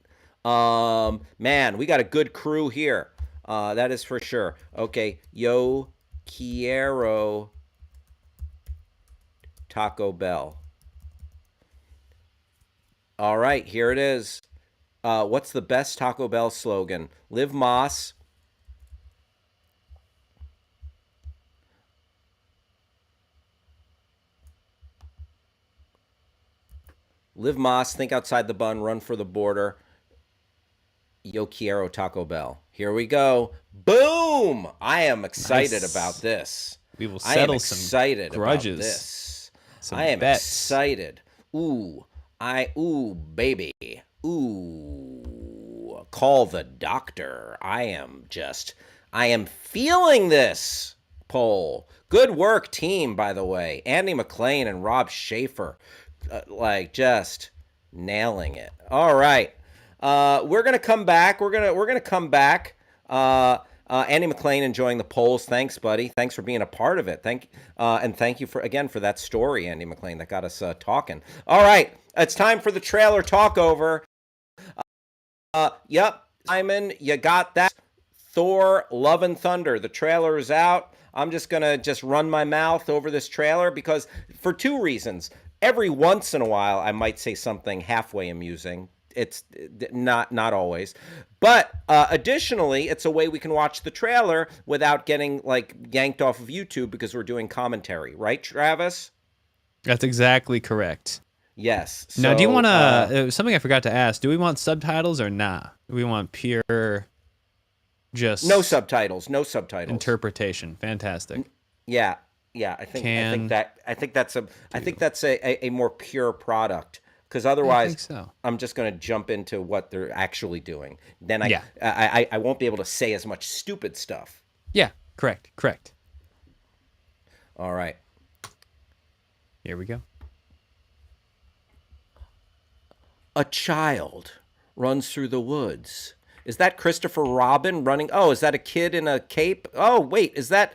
Speaker 1: Man, we got a good crew here. That is for sure. Okay, Yo Quiero Taco Bell. All right, here it is. What's the best Taco Bell slogan? Liv Moss. Liv Moss, think outside the bun, run for the border. Yo Quiero Taco Bell. Here we go. Boom! I am excited
Speaker 2: Nice.
Speaker 1: about this.
Speaker 2: We will
Speaker 1: I am
Speaker 2: settle some
Speaker 1: excited
Speaker 2: grudges.
Speaker 1: about this.
Speaker 2: Some
Speaker 1: I am
Speaker 2: bets.
Speaker 1: excited. Ooh, baby. Ooh, call the doctor. I am feeling this poll. Good work, team, by the way. Andy McLean and Rob Schaefer, just nailing it. All right. We're gonna come back. We're gonna come back. Andy McLean enjoying the polls. Thanks, buddy. Thanks for being a part of it. And thank you for that story, Andy McLean, that got us talking. All right, it's time for the trailer talkover. Yep, Simon, you got that. Thor: Love and Thunder. The trailer is out. I'm just gonna run my mouth over this trailer because for two reasons. Every once in a while, I might say something halfway amusing. It's not always, but additionally, it's a way we can watch the trailer without getting like yanked off of YouTube because we're doing commentary, right, Travis?
Speaker 2: That's exactly correct.
Speaker 1: Yes.
Speaker 2: Now, do you
Speaker 1: So,
Speaker 2: want to? Something I forgot to ask. Do we want subtitles or not? Do we want pure, just
Speaker 1: no subtitles? No subtitles.
Speaker 2: interpretation? Fantastic.
Speaker 1: Yeah, yeah. I think that's a more pure product. Because
Speaker 2: I
Speaker 1: otherwise,
Speaker 2: think so.
Speaker 1: I'm just going to jump into what they're actually doing. Then
Speaker 2: Yeah.
Speaker 1: I won't be able to say as much stupid stuff.
Speaker 2: Yeah, correct.
Speaker 1: All right.
Speaker 2: Here we go.
Speaker 1: A child runs through the woods. Is that Christopher Robin running? Oh, is that a kid in a cape? Oh, wait, is that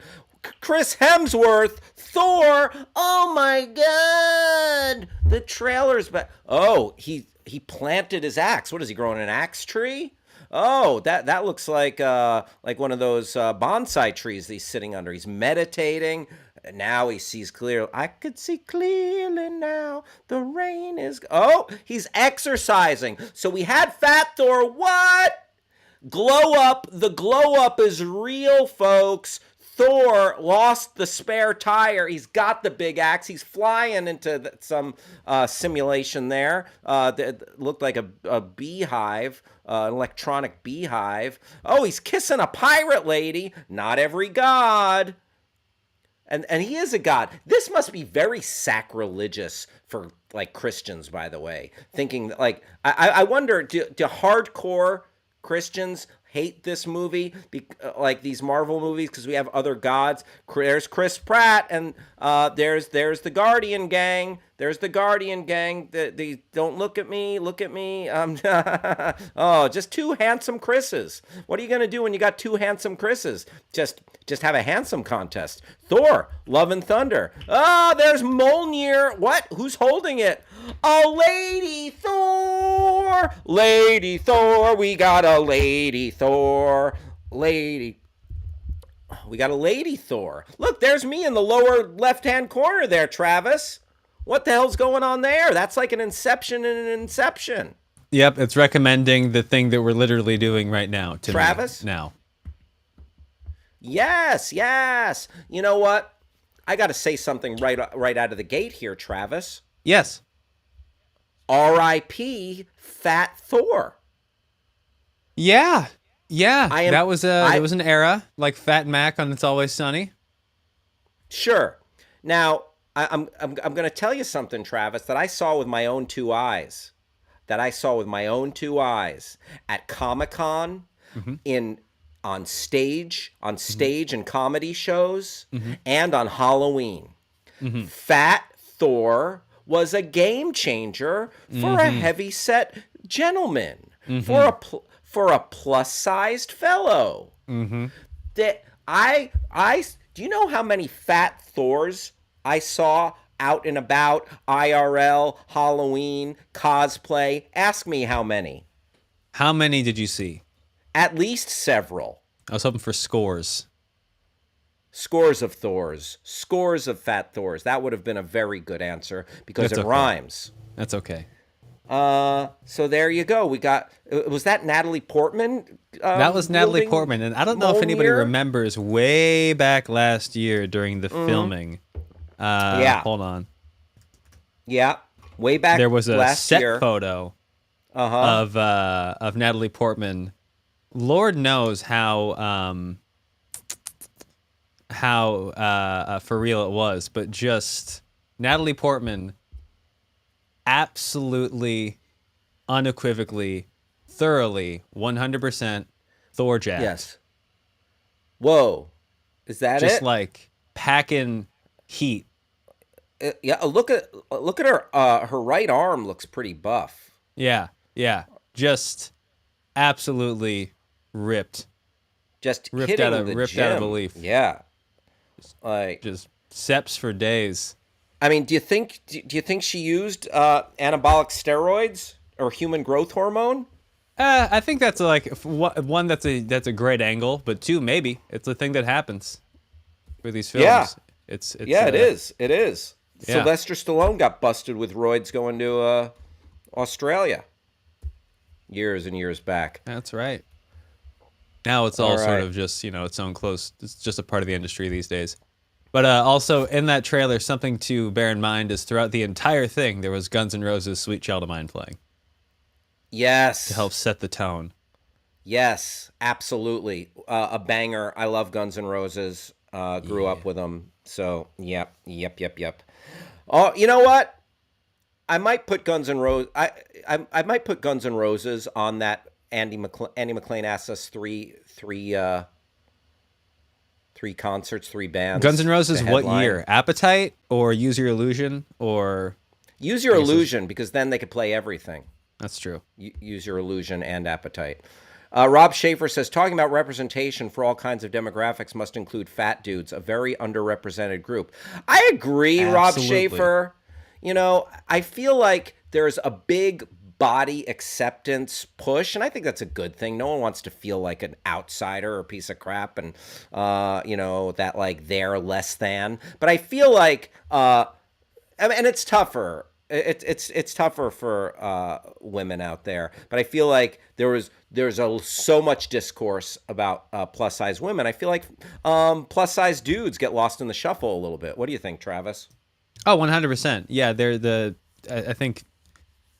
Speaker 1: Chris Hemsworth, Thor? Oh my God! The trailer's back. Oh, he planted his axe. What is he growing, an axe tree? Oh, that looks like one of those bonsai trees that he's sitting under. He's meditating. Now he sees clearly. I could see clearly now. The rain is. Oh, he's exercising. So we had Fat Thor. What? Glow up. The glow up is real, folks. Thor lost the spare tire. He's got the big axe. He's flying into some simulation there. That looked like a beehive, an electronic beehive. Oh, he's kissing a pirate lady. Not every god. And he is a god. This must be very sacrilegious for like Christians, by the way. Thinking like I wonder, do hardcore Christians hate this movie, like these Marvel movies, because we have other gods? There's Chris Pratt, and there's the Guardian Gang. There's the Guardian Gang. They don't look at me. Look at me. Oh, just two handsome Chris's. What are you gonna do when you got two handsome Chris's? Just have a handsome contest. Thor, Love and Thunder. Oh, there's Mjolnir. What? Who's holding it? A Lady Thor. Lady Thor. We got a Lady Thor. We got a Lady Thor. Look, there's me in the lower left-hand corner there, Travis. What the hell's going on there? That's like an Inception in an Inception.
Speaker 2: Yep, it's recommending the thing that we're literally doing right now to
Speaker 1: Travis?
Speaker 2: me now.
Speaker 1: Yes. You know what? I got to say something right out of the gate here, Travis.
Speaker 2: Yes.
Speaker 1: R.I.P. Fat Thor.
Speaker 2: Yeah. That was an era like Fat Mac on It's Always Sunny.
Speaker 1: Sure. Now, I'm going to tell you something, Travis, that I saw with my own two eyes. At Comic-Con, on stage and comedy shows, and on Halloween. Fat Thor was a game changer for a heavy-set gentleman, for a plus-sized fellow. That do you know how many Fat Thors I saw out and about, IRL, Halloween, cosplay? Ask me how many.
Speaker 2: How many did you see?
Speaker 1: At least several.
Speaker 2: I was hoping for scores.
Speaker 1: Scores of Thors. Scores of Fat Thors. That would have been a very good answer because it rhymes.
Speaker 2: That's okay.
Speaker 1: So there you go. We got. Was that Natalie Portman?
Speaker 2: That was Natalie Portman, and I don't know if anybody remembers way back last year during the filming. Hold on. Yeah, way back. There was a
Speaker 1: last
Speaker 2: set
Speaker 1: year.
Speaker 2: photo of Natalie Portman. Lord knows how for real it was, but just Natalie Portman absolutely, unequivocally, thoroughly, 100% Thor jacked.
Speaker 1: Yes. Whoa. Is that
Speaker 2: just
Speaker 1: it?
Speaker 2: like packing heat.
Speaker 1: Yeah, look at her. Her right arm looks pretty buff.
Speaker 2: Yeah. Just absolutely ripped.
Speaker 1: Just
Speaker 2: ripped out of belief.
Speaker 1: Yeah. Like
Speaker 2: just seps for days.
Speaker 1: I mean, do you think she used anabolic steroids or human growth hormone?
Speaker 2: I think that's like one that's a great angle, but two, maybe it's a thing that happens with these films.
Speaker 1: Yeah.
Speaker 2: It's
Speaker 1: it is.
Speaker 2: Yeah,
Speaker 1: Sylvester Stallone got busted with roids going to Australia years and years back.
Speaker 2: that's right. Now it's
Speaker 1: All
Speaker 2: all sort
Speaker 1: right.
Speaker 2: of just, its own close, it's just a part of the industry these days. But also in that trailer, something to bear in mind is throughout the entire thing, there was Guns N' Roses' Sweet Child of Mine playing to help
Speaker 1: Yes.
Speaker 2: set the tone.
Speaker 1: Yes, absolutely. A banger. I love Guns N' Roses. Grew
Speaker 2: Yeah.
Speaker 1: up with them. So, yep. Oh, you know what? I might put Guns N' Roses. I might put Guns N' Roses on that. Andy McLean asked us three concerts, three
Speaker 2: Guns N'
Speaker 1: bands to
Speaker 2: Roses, what
Speaker 1: headline.
Speaker 2: year? Appetite or Use Your Illusion or
Speaker 1: Use Your
Speaker 2: I guess it's,
Speaker 1: Illusion because then they could play everything.
Speaker 2: that's true.
Speaker 1: Use Your Illusion and Appetite. Rob Schaefer says talking about representation for all kinds of demographics must include fat dudes, a very underrepresented group. I agree, Rob
Speaker 2: Absolutely.
Speaker 1: Schaefer. I feel like there's a big body acceptance push, and I think that's a good thing. No one wants to feel like an outsider or a piece of crap, and that like they're less than. But I feel like and it's tougher. It's tougher for women out there, but I feel like there's so much discourse about plus size women. I feel like plus size dudes get lost in the shuffle a little bit. What do you think, Travis?
Speaker 2: Oh, 100%. Yeah, I think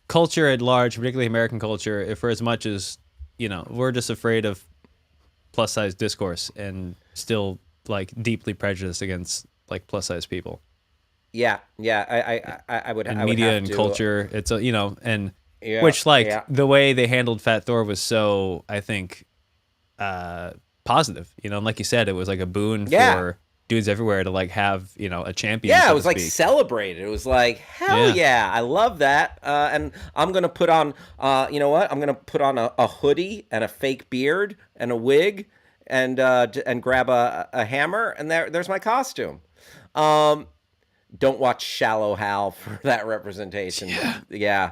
Speaker 2: culture at large, particularly American culture, if for as much as, we're just afraid of plus size discourse and still like deeply prejudiced against like plus size people.
Speaker 1: Yeah.
Speaker 2: And
Speaker 1: I would
Speaker 2: media
Speaker 1: have
Speaker 2: and
Speaker 1: to.
Speaker 2: culture, it's and
Speaker 1: Yeah,
Speaker 2: which like
Speaker 1: yeah,
Speaker 2: the way they handled Fat Thor was so, I think, positive, and like you said, it was like a boon
Speaker 1: yeah.
Speaker 2: for dudes everywhere to like have, a champion,
Speaker 1: Yeah, it
Speaker 2: so to
Speaker 1: was like
Speaker 2: speak.
Speaker 1: celebrated. It was like, hell
Speaker 2: Yeah.
Speaker 1: yeah, I love that. And I'm gonna put on, you know what? I'm gonna put on a hoodie and a fake beard and a wig, and grab a hammer, and there's my costume. Um, don't watch Shallow Hal for that representation.
Speaker 2: Yeah.
Speaker 1: Yeah,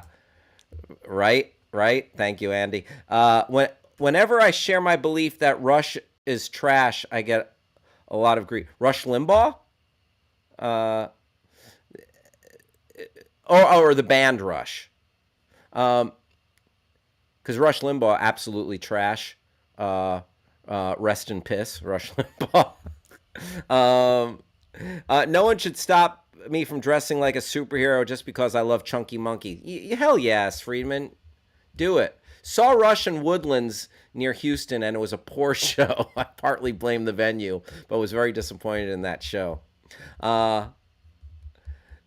Speaker 1: right. Thank you, Andy. Whenever I share my belief that Rush is trash, I get a lot of grief. Rush Limbaugh. Uh, or the band Rush, because Rush Limbaugh absolutely trash. Rest in piss, Rush Limbaugh. um, no one should stop me from dressing like a superhero just because I love Chunky Monkey. Hell yes, Friedman, do it. Saw Rush in Woodlands near Houston, and it was a poor show. I partly blame the venue, but was very disappointed in that show. Uh,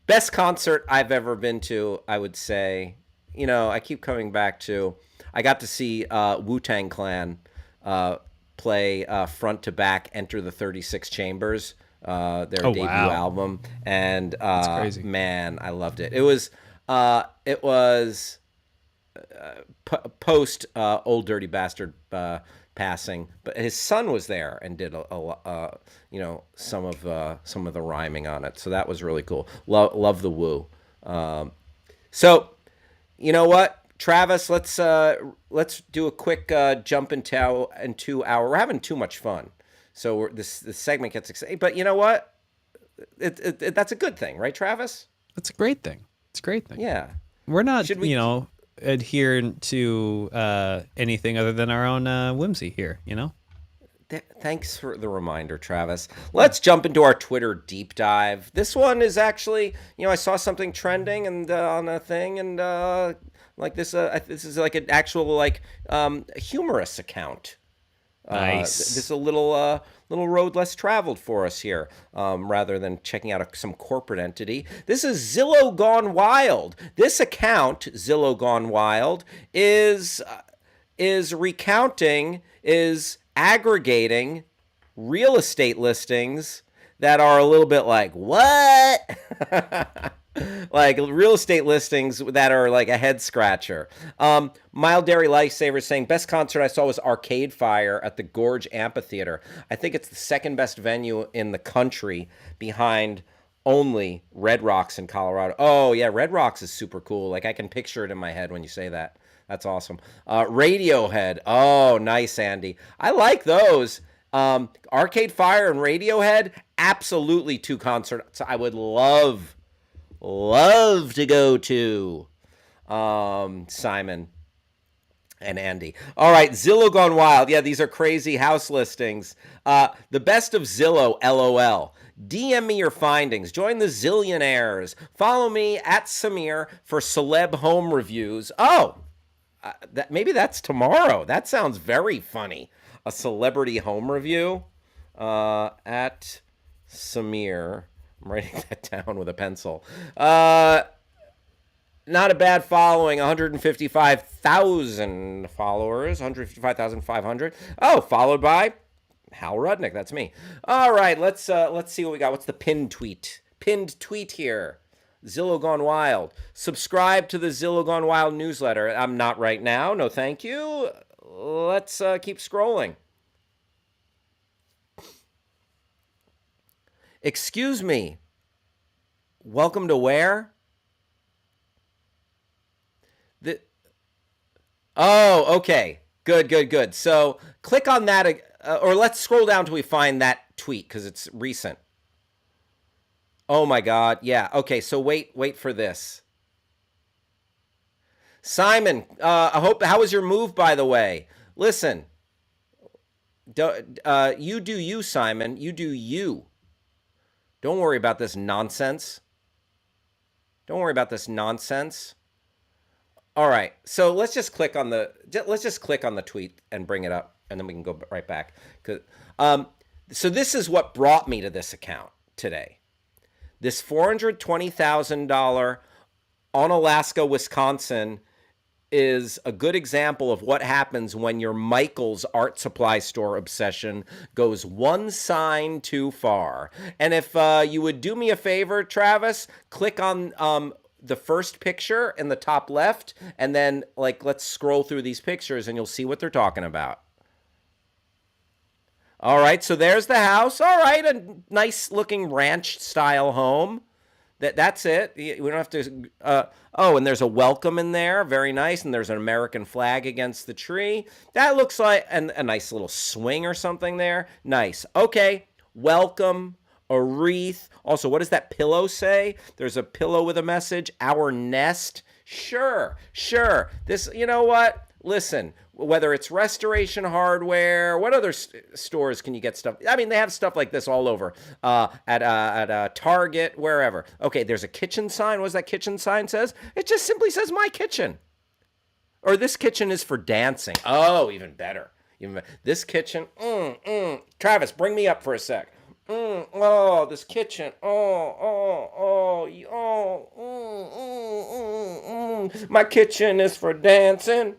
Speaker 1: Best concert I've ever been to, I would say. I keep coming back to. I got to see Wu-Tang Clan play front to back, Enter the 36 Chambers, their
Speaker 2: Oh
Speaker 1: debut
Speaker 2: wow.
Speaker 1: album, and
Speaker 2: That's crazy.
Speaker 1: man, I loved it. It was post Old Dirty Bastard passing, but his son was there and did some of the rhyming on it. So that was really cool. Love the Woo. So you know what, Travis? Let's do a quick jump into our. We're having too much fun, so this segment gets exciting. But you know what? That's a good thing, right, Travis?
Speaker 2: That's a great thing. It's a great thing.
Speaker 1: Yeah.
Speaker 2: We're not,
Speaker 1: Should we?
Speaker 2: adherent to anything other than our own whimsy here.
Speaker 1: Thanks for the reminder, Travis. Let's jump into our Twitter deep dive. This one is actually, I saw something trending and on a thing, and like this. This is like an actual like humorous account. This is
Speaker 2: Nice.
Speaker 1: a little road less traveled for us here, rather than checking out some corporate entity. This is Zillow Gone Wild. This account, Zillow Gone Wild, is recounting, is aggregating real estate listings that are a little bit like what? Like real estate listings that are like a head scratcher. Mild Dairy Lifesaver saying best concert I saw was Arcade Fire at the Gorge Amphitheater. I think it's the second best venue in the country behind only Red Rocks in Colorado. Oh yeah, Red Rocks is super cool. Like I can picture it in my head when you say that. That's awesome. Radiohead. Oh, nice, Andy. I like those. Arcade Fire and Radiohead, absolutely two concerts I would love love to go to. Simon and Andy. All right, Zillow gone wild. Yeah, these are crazy house listings. The best of Zillow, LOL. DM me your findings. Join the zillionaires. Follow me at Samir for celeb home reviews. Oh, maybe that's tomorrow. That sounds very funny. A celebrity home review at Samir. I'm writing that down with a pencil. Not a bad following, 155,000 followers, 155,500. Oh, followed by Hal Rudnick. That's me. All right, let's see what we got. What's the pinned tweet? Pinned tweet here. Zillow Gone Wild. Subscribe to the Zillow Gone Wild newsletter. I'm not right now. No, thank you. Let's keep scrolling. Excuse me. Welcome to where? Oh, okay. Good. So click on that, or let's scroll down till we find that tweet because it's recent. Oh my God. Yeah. Okay. So wait for this. Simon, how was your move, by the way? Listen, you do you, Simon. You do you. Don't worry about this nonsense. All right, so let's just click on the tweet and bring it up, and then we can go right back. So this is what brought me to this account today. This $420,000 Onalaska, Wisconsin is a good example of what happens when your Michael's art supply store obsession goes one sign too far. And if you would do me a favor, Travis, click on the first picture in the top left, and then let's scroll through these pictures and you'll see what they're talking about. All right, so there's the house. All right, a nice looking ranch style home. That's it. We don't have to. And there's a welcome in there, very nice, and there's an American flag against the tree. That looks like a nice little swing or something there. Nice. Okay, welcome. A wreath. Also, what does that pillow say? There's a pillow with a message. Our nest. Sure. This, you know what? Listen, whether it's Restoration Hardware, what other stores can you get stuff? I mean, they have stuff like this all over. At Target, wherever. Okay, there's a kitchen sign. What does that kitchen sign says? It just simply says my kitchen. Or this kitchen is for dancing. Oh, even better. This kitchen. Travis, bring me up for a sec. This kitchen. My kitchen is for dancing.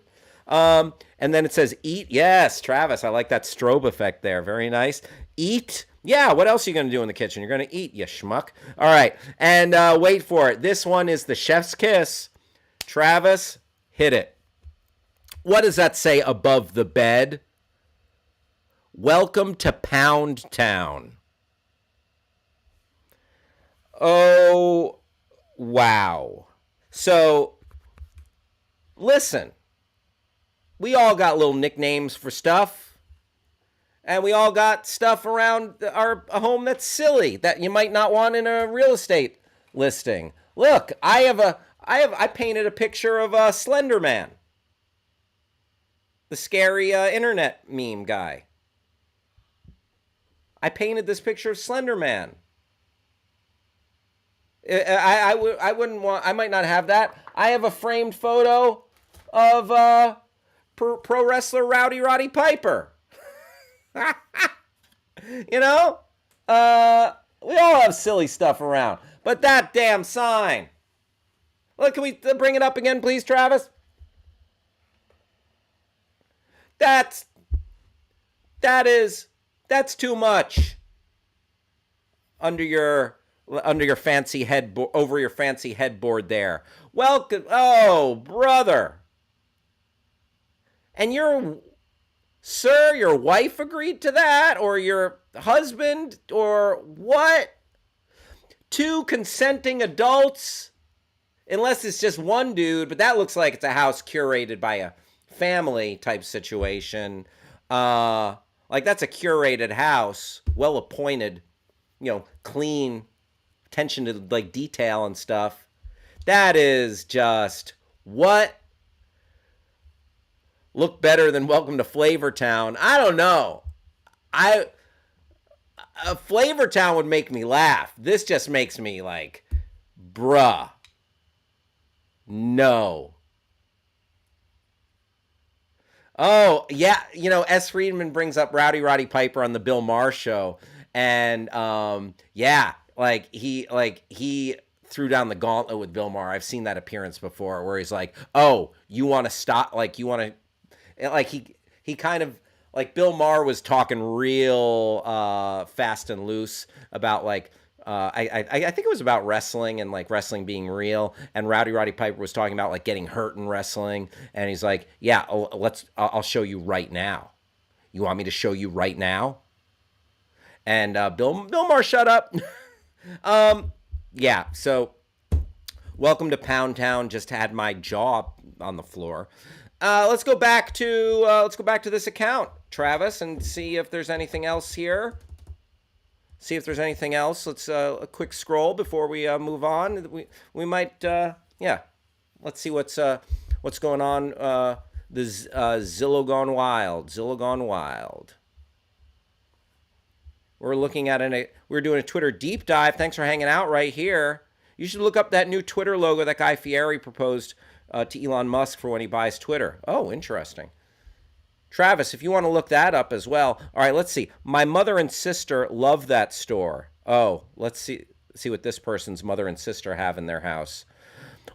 Speaker 1: And then it says eat. Yes, Travis, I like that strobe effect there. Very nice. Eat. Yeah, what else are you going to do in the kitchen? You're going to eat, you schmuck. All right, and wait for it. This one is the chef's kiss. Travis, hit it. What does that say above the bed? Welcome to Pound Town. Oh, wow. So, listen. We all got little nicknames for stuff. And we all got stuff around our home that's silly that you might not want in a real estate listing. Look, I painted a picture of Slender Man. The scary internet meme guy. I painted this picture of Slender Man. I wouldn't want. I might not have that. I have a framed photo of pro wrestler Rowdy Roddy Piper. You know, we all have silly stuff around. But that damn sign. Look, can we bring it up again, please, Travis? That's too much. Under your fancy headboard, over your fancy headboard there. Welcome. Oh, brother. And your wife agreed to that, or your husband, or what? Two consenting adults, unless it's just one dude, but that looks like it's a house curated by a family type situation. Like that's a curated house, well appointed, clean attention to like detail and stuff. That is just what look better than Welcome to Flavortown. I don't know. Flavortown would make me laugh. This just makes me like, bruh, no. Oh yeah, S. Friedman brings up Rowdy Roddy Piper on the Bill Maher show, and yeah, he threw down the gauntlet with Bill Maher. I've seen that appearance before, where he's like, "Oh, you want to stop? Like you want to?" Like he kind of like Bill Maher was talking real fast and loose about like. I think it was about wrestling and like wrestling being real, and Rowdy Roddy Piper was talking about like getting hurt in wrestling, and he's like, "Yeah, I'll show you right now. You want me to show you right now?" And Bill Maher, shut up. Yeah. So, welcome to Pound Town. Just had my jaw on the floor. Let's go back to this account, Travis, and see if there's anything else here. Let's a quick scroll before we move on. We might yeah. Let's see what's going on. The Zillow Gone Wild. We're looking at we're doing a Twitter deep dive. Thanks for hanging out right here. You should look up that new Twitter logo that Guy Fieri proposed to Elon Musk for when he buys Twitter. Oh, interesting. Travis, if you want to look that up as well. All right, let's see. My mother and sister love that store. Oh, let's see what this person's mother and sister have in their house.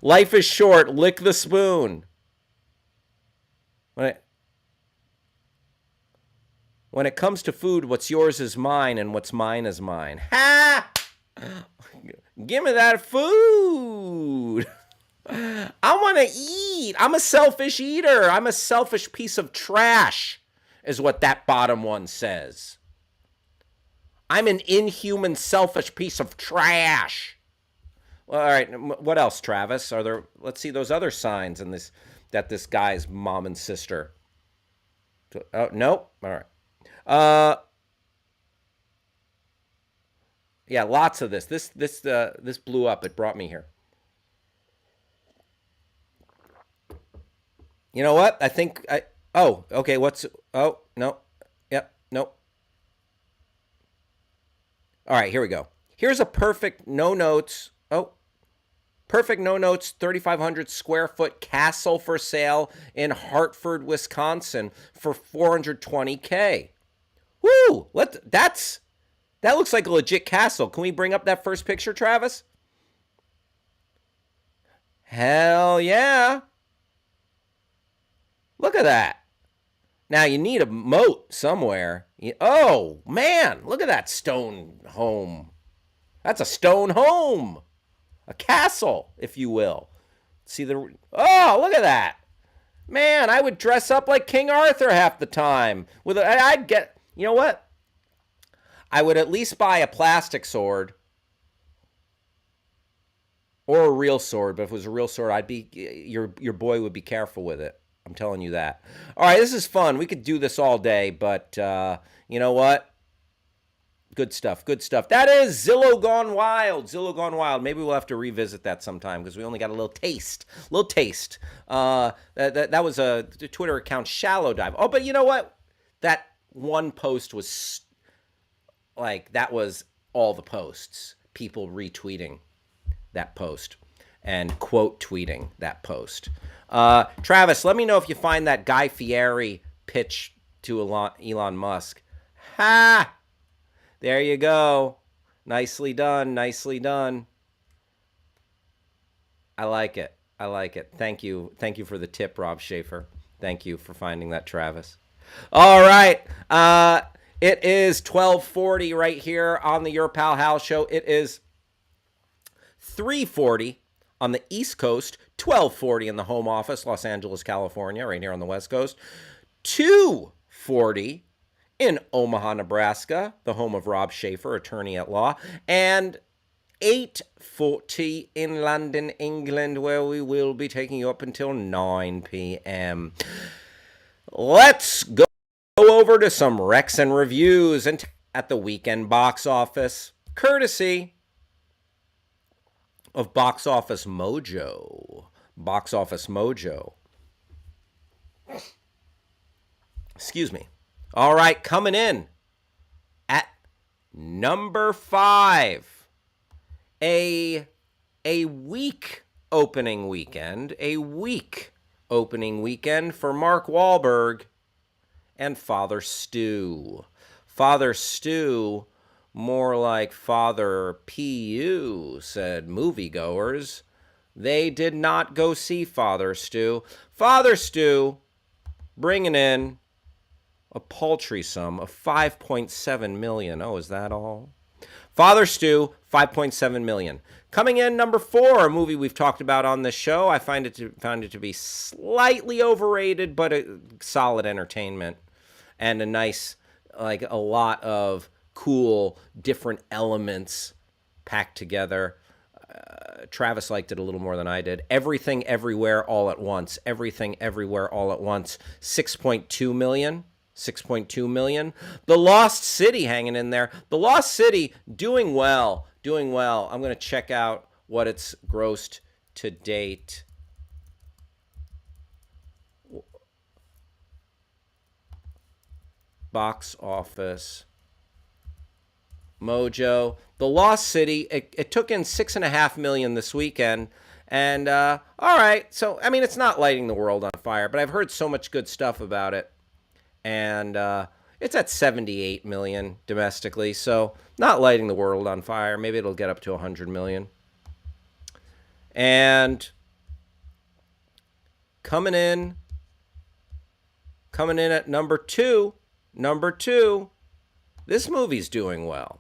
Speaker 1: Life is short. Lick the spoon. When it comes to food, what's yours is mine, and what's mine is mine. Ha! Give me that food. I want to eat. I'm a selfish eater. I'm a selfish piece of trash, is what that bottom one says. I'm an inhuman, selfish piece of trash. Well, all right. What else, Travis? Let's see those other signs in this guy's mom and sister. Oh, nope. All right. Yeah, lots of this. This blew up. It brought me here. You know what? Oh, okay. Oh, no. Yep, nope. All right, here we go. Here's a perfect no notes 3,500 square foot castle for sale in Hartford, Wisconsin for $420K. Woo! That looks like a legit castle. Can we bring up that first picture, Travis? Hell yeah. Look at that. Now you need a moat somewhere. Oh, man, look at that stone home. That's a stone home. A castle, if you will. Oh, look at that. Man, I would dress up like King Arthur half the time. I'd get, you know what? I would at least buy a plastic sword or a real sword, but if it was a real sword, your boy would be careful with it. I'm telling you that. All right, this is fun. We could do this all day, but you know what? Good stuff. That is Zillow Gone Wild. Maybe we'll have to revisit that sometime because we only got a little taste. That was a Twitter account, Shallow Dive. Oh, but you know what? That one post was that was all the posts. People retweeting that post and quote tweeting that post. Travis, let me know if you find that Guy Fieri pitch to Elon Musk. Ha! There you go. Nicely done. I like it. Thank you for the tip, Rob Schaefer. Thank you for finding that, Travis. All right. It is 12:40 right here on the Your Pal Hal show. It is 3:40 on the East Coast, 12:40 in the home office, Los Angeles, California, right here on the West Coast, 2:40 in Omaha, Nebraska, the home of Rob Schaefer, attorney at law, and 8:40 in London, England, where we will be taking you up until 9 p.m. Let's go over to some recs and reviews and at the weekend box office, courtesy of Box Office Mojo. Box Office Mojo. Excuse me. All right, coming in at number 5. A weak opening weekend. A weak opening weekend for Mark Wahlberg and Father Stu. Father Stu, more like Father P.U., said moviegoers. They did not go see Father Stu. Father Stu bringing in a paltry sum of $5.7 million. Oh, is that all? Father Stu, $5.7 million. Coming in number 4, a movie we've talked about on this show. I found it to be slightly overrated, but a solid entertainment and a nice, like a lot of cool different elements packed together. Travis liked it a little more than I did. Everything Everywhere All at Once. Everything Everywhere All at Once. 6.2 million. 6.2 million. The Lost City hanging in there. The Lost City doing well. Doing well. I'm going to check out what it's grossed to date. Box Office Mojo. The Lost City, it took in $6.5 million this weekend. And, all right. So, I mean, it's not lighting the world on fire, but I've heard so much good stuff about it. And it's at 78 million domestically, so not lighting the world on fire. Maybe it'll get up to 100 million. And coming in at number 2, this movie's doing well.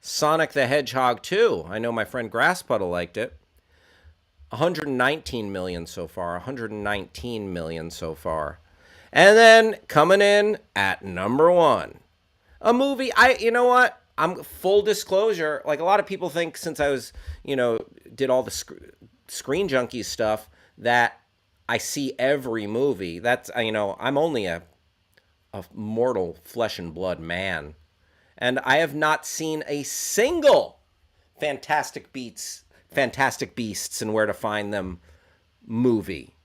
Speaker 1: Sonic the Hedgehog 2. I know my friend Grasspuddle liked it. 119 million so far. 119 million so far. And then coming in at number 1, a movie. You know what? I'm full disclosure. Like a lot of people think, since I was, did all the Screen Junkies stuff, that I see every movie. That's, I'm only a mortal flesh and blood man, and I have not seen a single Fantastic Beasts and Where to Find Them movie.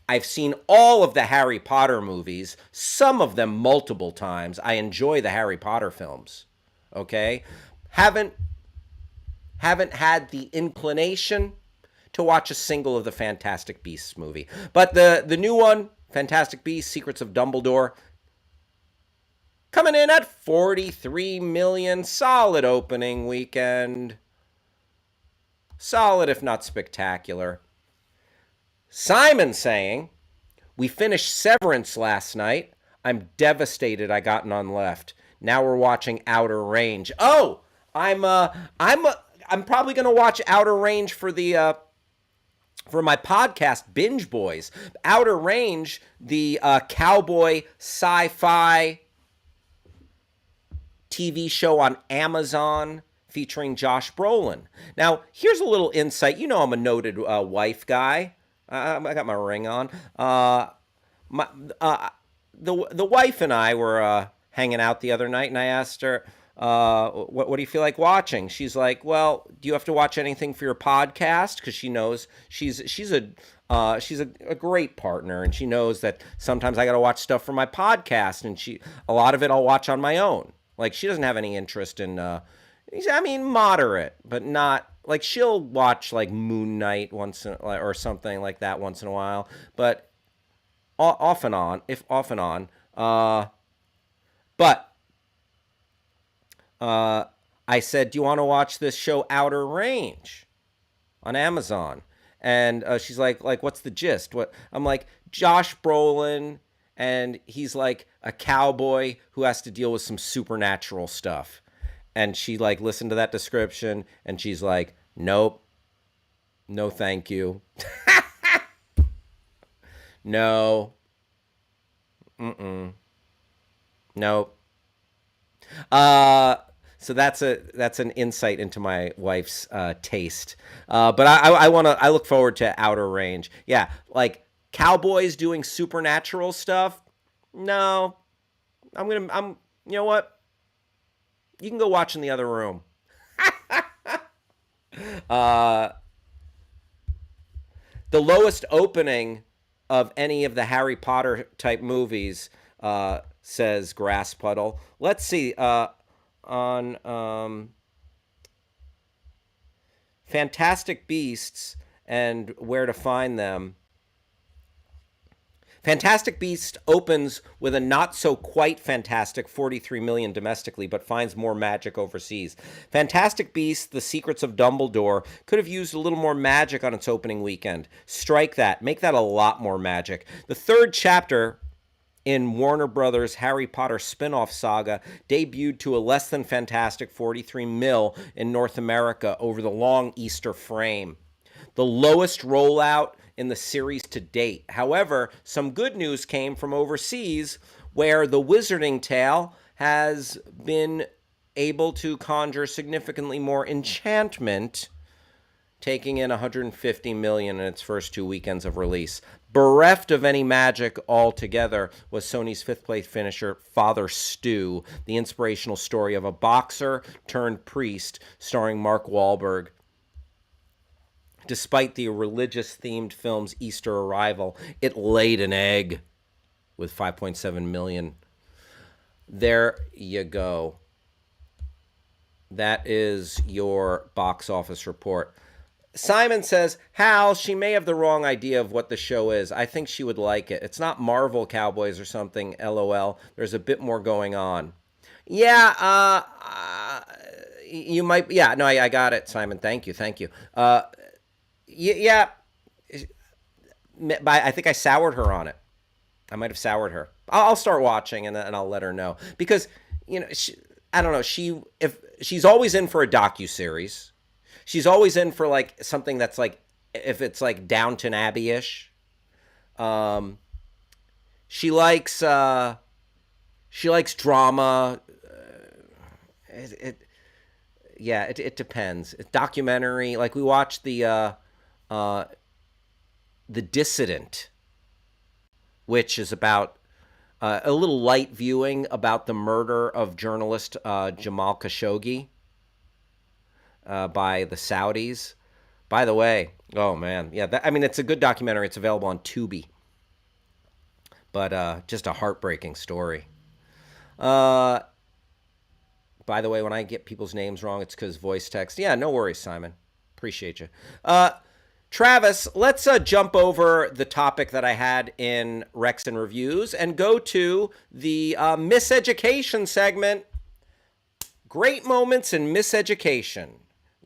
Speaker 1: I've seen all of the Harry Potter movies, some of them multiple times. I enjoy the Harry Potter films. Okay? Haven't had the inclination to watch a single of the Fantastic Beasts movie. But the new one, Fantastic Beasts: Secrets of Dumbledore, coming in at 43 million. Solid opening weekend. Solid, if not spectacular. Simon saying, we finished Severance last night. I'm devastated I got none left. Now we're watching Outer Range. Oh, I'm probably gonna watch Outer Range for my podcast, Binge Boys. Outer Range, the cowboy sci-fi TV show on Amazon featuring Josh Brolin. Now, here's a little insight. You know I'm a noted wife guy. I got my ring on. The wife and I were hanging out the other night, and I asked her, what do you feel like watching? She's like, well, do you have to watch anything for your podcast? Because she knows she's a great partner, and she knows that sometimes I got to watch stuff for my podcast, and a lot of it I'll watch on my own. Like, she doesn't have any interest in, moderate, but not, like, she'll watch, like, Moon Knight or something like that once in a while, but off and on. But I said, do you want to watch this show Outer Range on Amazon? And she's like, what's the gist? What? I'm like, Josh Brolin, and he's like a cowboy who has to deal with some supernatural stuff. And she like listened to that description, and she's like, nope, no thank you. No. Nope. So that's an insight into my wife's taste. But I look forward to Outer Range. Yeah, like cowboys doing supernatural stuff. No, you know what? You can go watch in the other room. Uh, the lowest opening of any of the Harry Potter type movies, says Grass Puddle. Let's see. On Fantastic Beasts and where to find them. Fantastic Beasts opens with a not so quite fantastic 43 million domestically, but finds more magic overseas. Fantastic Beasts: The Secrets of Dumbledore could have used a little more magic on its opening weekend. Strike that. Make that a lot more magic. The third chapter in Warner Brothers' Harry Potter spin-off saga debuted to a less than fantastic 43 mil in North America over the long Easter frame. The lowest rollout in the series to date. However, some good news came from overseas where The Wizarding Tale has been able to conjure significantly more enchantment, taking in 150 million in its first 2 weekends of release. Bereft of any magic altogether was Sony's fifth-place finisher, Father Stu, the inspirational story of a boxer turned priest starring Mark Wahlberg. Despite the religious-themed film's Easter arrival, it laid an egg with 5.7 million. There you go. That is your box office report. Simon says, Hal, she may have the wrong idea of what the show is. I think she would like it. It's not Marvel Cowboys or something, LOL. There's a bit more going on. Yeah, you might, yeah, no, I got it, Simon. Thank you. Yeah, I think I soured her on it. I might have soured her. I'll start watching and I'll let her know because I don't know. If she's always in for a docuseries, she's always in for like something that's like if it's like Downton Abbey-ish. She likes drama. It depends. Documentary, like we watched the Dissident, which is about a little light viewing about the murder of journalist Jamal Khashoggi by the Saudis. By the way, oh man, yeah, it's a good documentary. It's available on Tubi, but just a heartbreaking story. By the way, when I get people's names wrong, it's because voice text. Yeah, no worries, Simon. Appreciate you. Travis, let's jump over the topic that I had in Recs and Reviews and go to the Miseducation segment. Great moments in miseducation.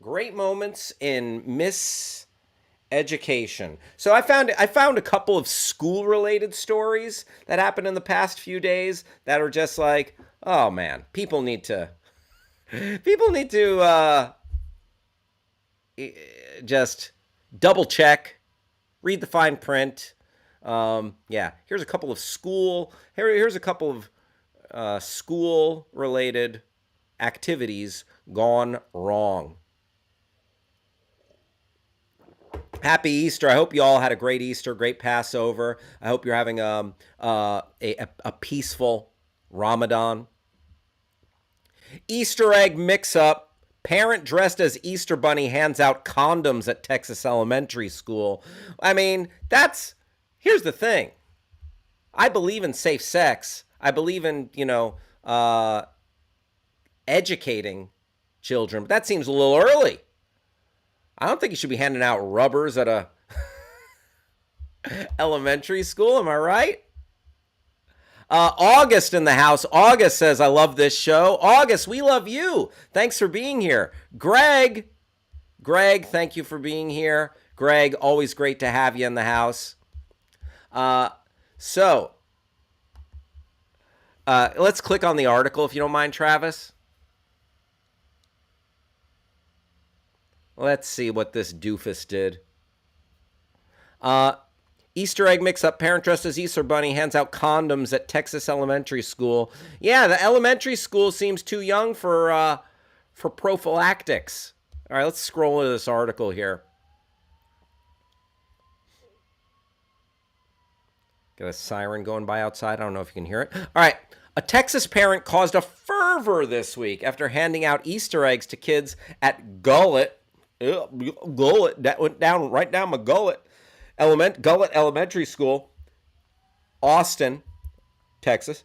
Speaker 1: Great moments in miseducation. So I found a couple of school-related stories that happened in the past few days that are just like, oh man, people need to just double check, read the fine print. Here's a couple of school-related activities gone wrong. Happy Easter. I hope you all had a great Easter, great Passover. I hope you're having a peaceful Ramadan. Easter egg mix-up. Parent dressed as Easter Bunny hands out condoms at Texas elementary school. I mean, here's the thing. I believe in safe sex. I believe in, educating children, but that seems a little early. I don't think you should be handing out rubbers at a elementary school. Am I right? August in the house. August says, I love this show. August, we love you. Thanks for being here. Greg, thank you for being here. Greg, always great to have you in the house. Let's click on the article if you don't mind, Travis. Let's see what this doofus did. Easter egg mix-up. Parent dressed as Easter Bunny hands out condoms at Texas elementary school. Yeah, the elementary school seems too young for prophylactics. All right, let's scroll into this article here. Got a siren going by outside. I don't know if you can hear it. All right. A Texas parent caused a fervor this week after handing out Easter eggs to kids at Gullet Gullet. That went down right down my gullet. Gullet Elementary School, Austin, Texas.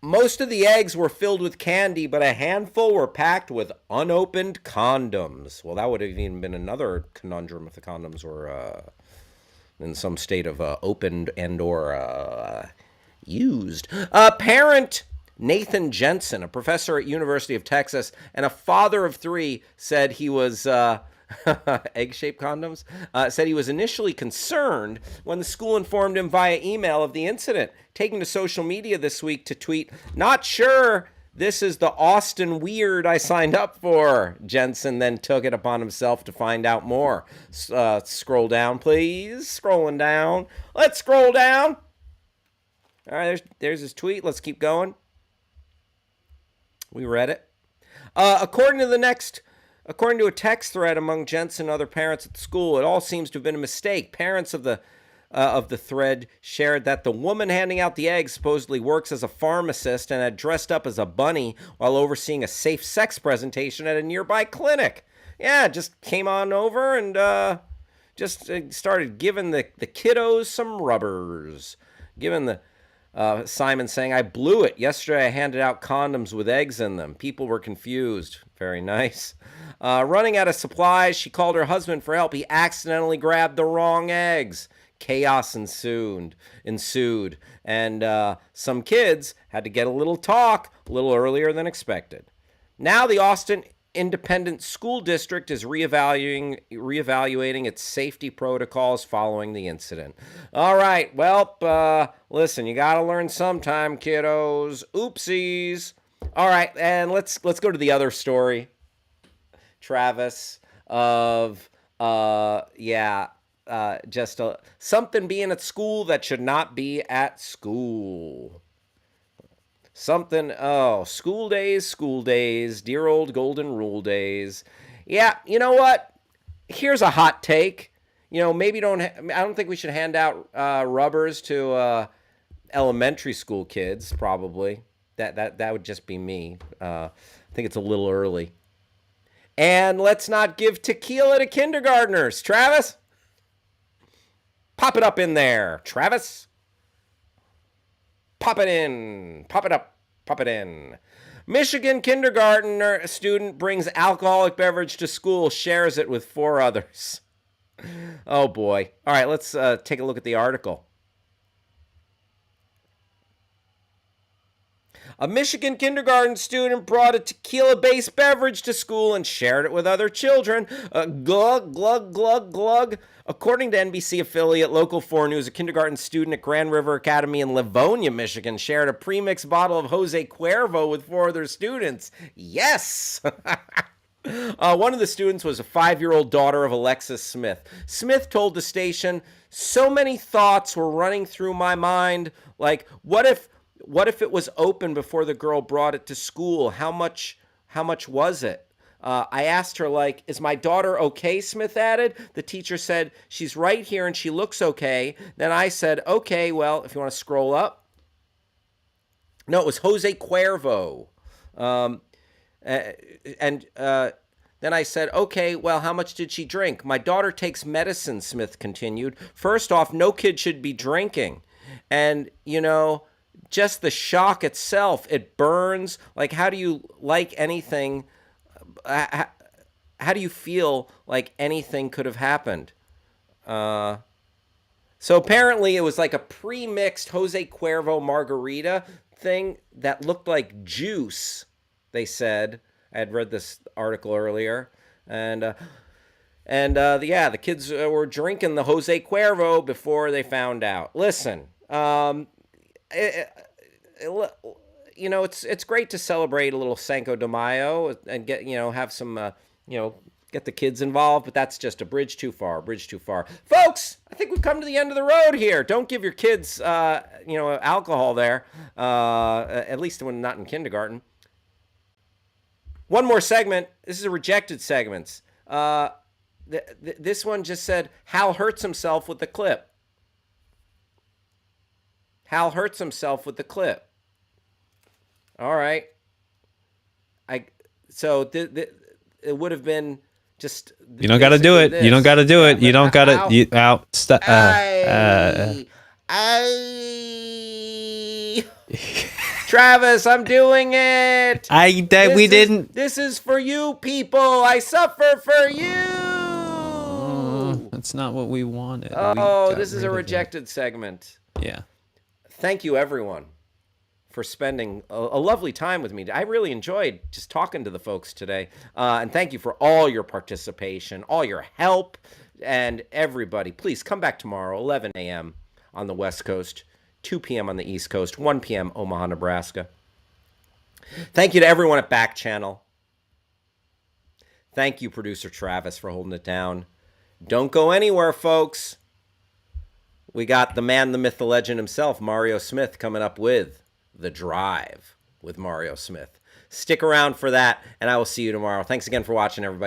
Speaker 1: Most of the eggs were filled with candy, but a handful were packed with unopened condoms. Well, that would have even been another conundrum if the condoms were in some state of opened and or used. Parent Nathan Jensen, a professor at University of Texas and a father of three, said he was egg-shaped condoms. Said he was initially concerned when the school informed him via email of the incident, taking to social media this week to tweet, "Not sure this is the Austin weird I signed up for." Jensen then took it upon himself to find out more. Scroll down, please. Scrolling down. Let's scroll down. All right, there's his tweet. Let's keep going. We read it. According to a text thread among Jensen and other parents at the school, it all seems to have been a mistake. Parents of the thread shared that the woman handing out the eggs supposedly works as a pharmacist and had dressed up as a bunny while overseeing a safe sex presentation at a nearby clinic. Yeah, just came on over and just started giving the kiddos some rubbers. Giving the Simon saying, "I blew it. Yesterday I handed out condoms with eggs in them. People were confused." Very nice. Running out of supplies, she called her husband for help. He accidentally grabbed the wrong eggs. Chaos ensued. And some kids had to get a little talk a little earlier than expected. Now the Austin Independent School District is reevaluating its safety protocols following the incident. All right, well, listen, you got to learn sometime, kiddos. Oopsies. All right, and let's go to the other story, Travis, of something being at school that should not be at school. School days, dear old golden rule days. Yeah, you know what? Here's a hot take. Maybe I don't think we should hand out rubbers to elementary school kids, probably. That would just be me. I think it's a little early. And let's not give tequila to kindergartners. Travis? Pop it up in there, Travis. Pop it in. Pop it up. Pop it in. Michigan kindergarten student brings alcoholic beverage to school, shares it with 4 others. Oh, boy. All right, let's take a look at the article. A Michigan kindergarten student brought a tequila-based beverage to school and shared it with other children. Glug, glug, glug, glug. According to NBC affiliate Local 4 News, a kindergarten student at Grand River Academy in Livonia, Michigan, shared a pre-mixed bottle of Jose Cuervo with 4 other students. Yes! One of the students was a 5-year-old daughter of Alexis Smith. Smith told the station, "So many thoughts were running through my mind, like, what if it was open before the girl brought it to school? How much was it? I asked her, like, is my daughter okay?" Smith added. The teacher said, "She's right here and she looks okay." Then I said, "Okay, well, if you want to scroll up." No, it was Jose Cuervo. Then I said, "Okay, well, how much did she drink?" "My daughter takes medicine," Smith continued. "First off, no kid should be drinking. And, just the shock itself, it burns. Like, how do you like anything? How do you feel like anything could have happened?" So apparently it was like a pre-mixed Jose Cuervo margarita thing that looked like juice, they said. I had read this article earlier. And the kids were drinking the Jose Cuervo before they found out. Listen, it's great to celebrate a little Cinco de Mayo and get have some get the kids involved, but that's just a bridge too far. Folks, I think we've come to the end of the road here. Don't give your kids alcohol there, at least when not in kindergarten. One more segment. This is a rejected segment. This one just said Hal hurts himself with the clip. Hal hurts himself with the clip. All right. It would have been
Speaker 2: You don't got to do it. You don't got to do it. You don't got to. You out.
Speaker 1: Travis, I'm doing it.
Speaker 2: We didn't.
Speaker 1: This is for you people. I suffer for you.
Speaker 2: That's not what we wanted.
Speaker 1: Oh, this is a rejected segment.
Speaker 2: Yeah.
Speaker 1: Thank you, everyone, for spending a lovely time with me. I really enjoyed just talking to the folks today. And thank you for all your participation, all your help, and everybody. Please come back tomorrow, 11 a.m. on the West Coast, 2 p.m. on the East Coast, 1 p.m. Omaha, Nebraska. Thank you to everyone at Backchannel. Thank you, producer Travis, for holding it down. Don't go anywhere, folks. We got the man, the myth, the legend himself, Mario Smith, coming up with The Drive with Mario Smith. Stick around for that, and I will see you tomorrow. Thanks again for watching, everybody.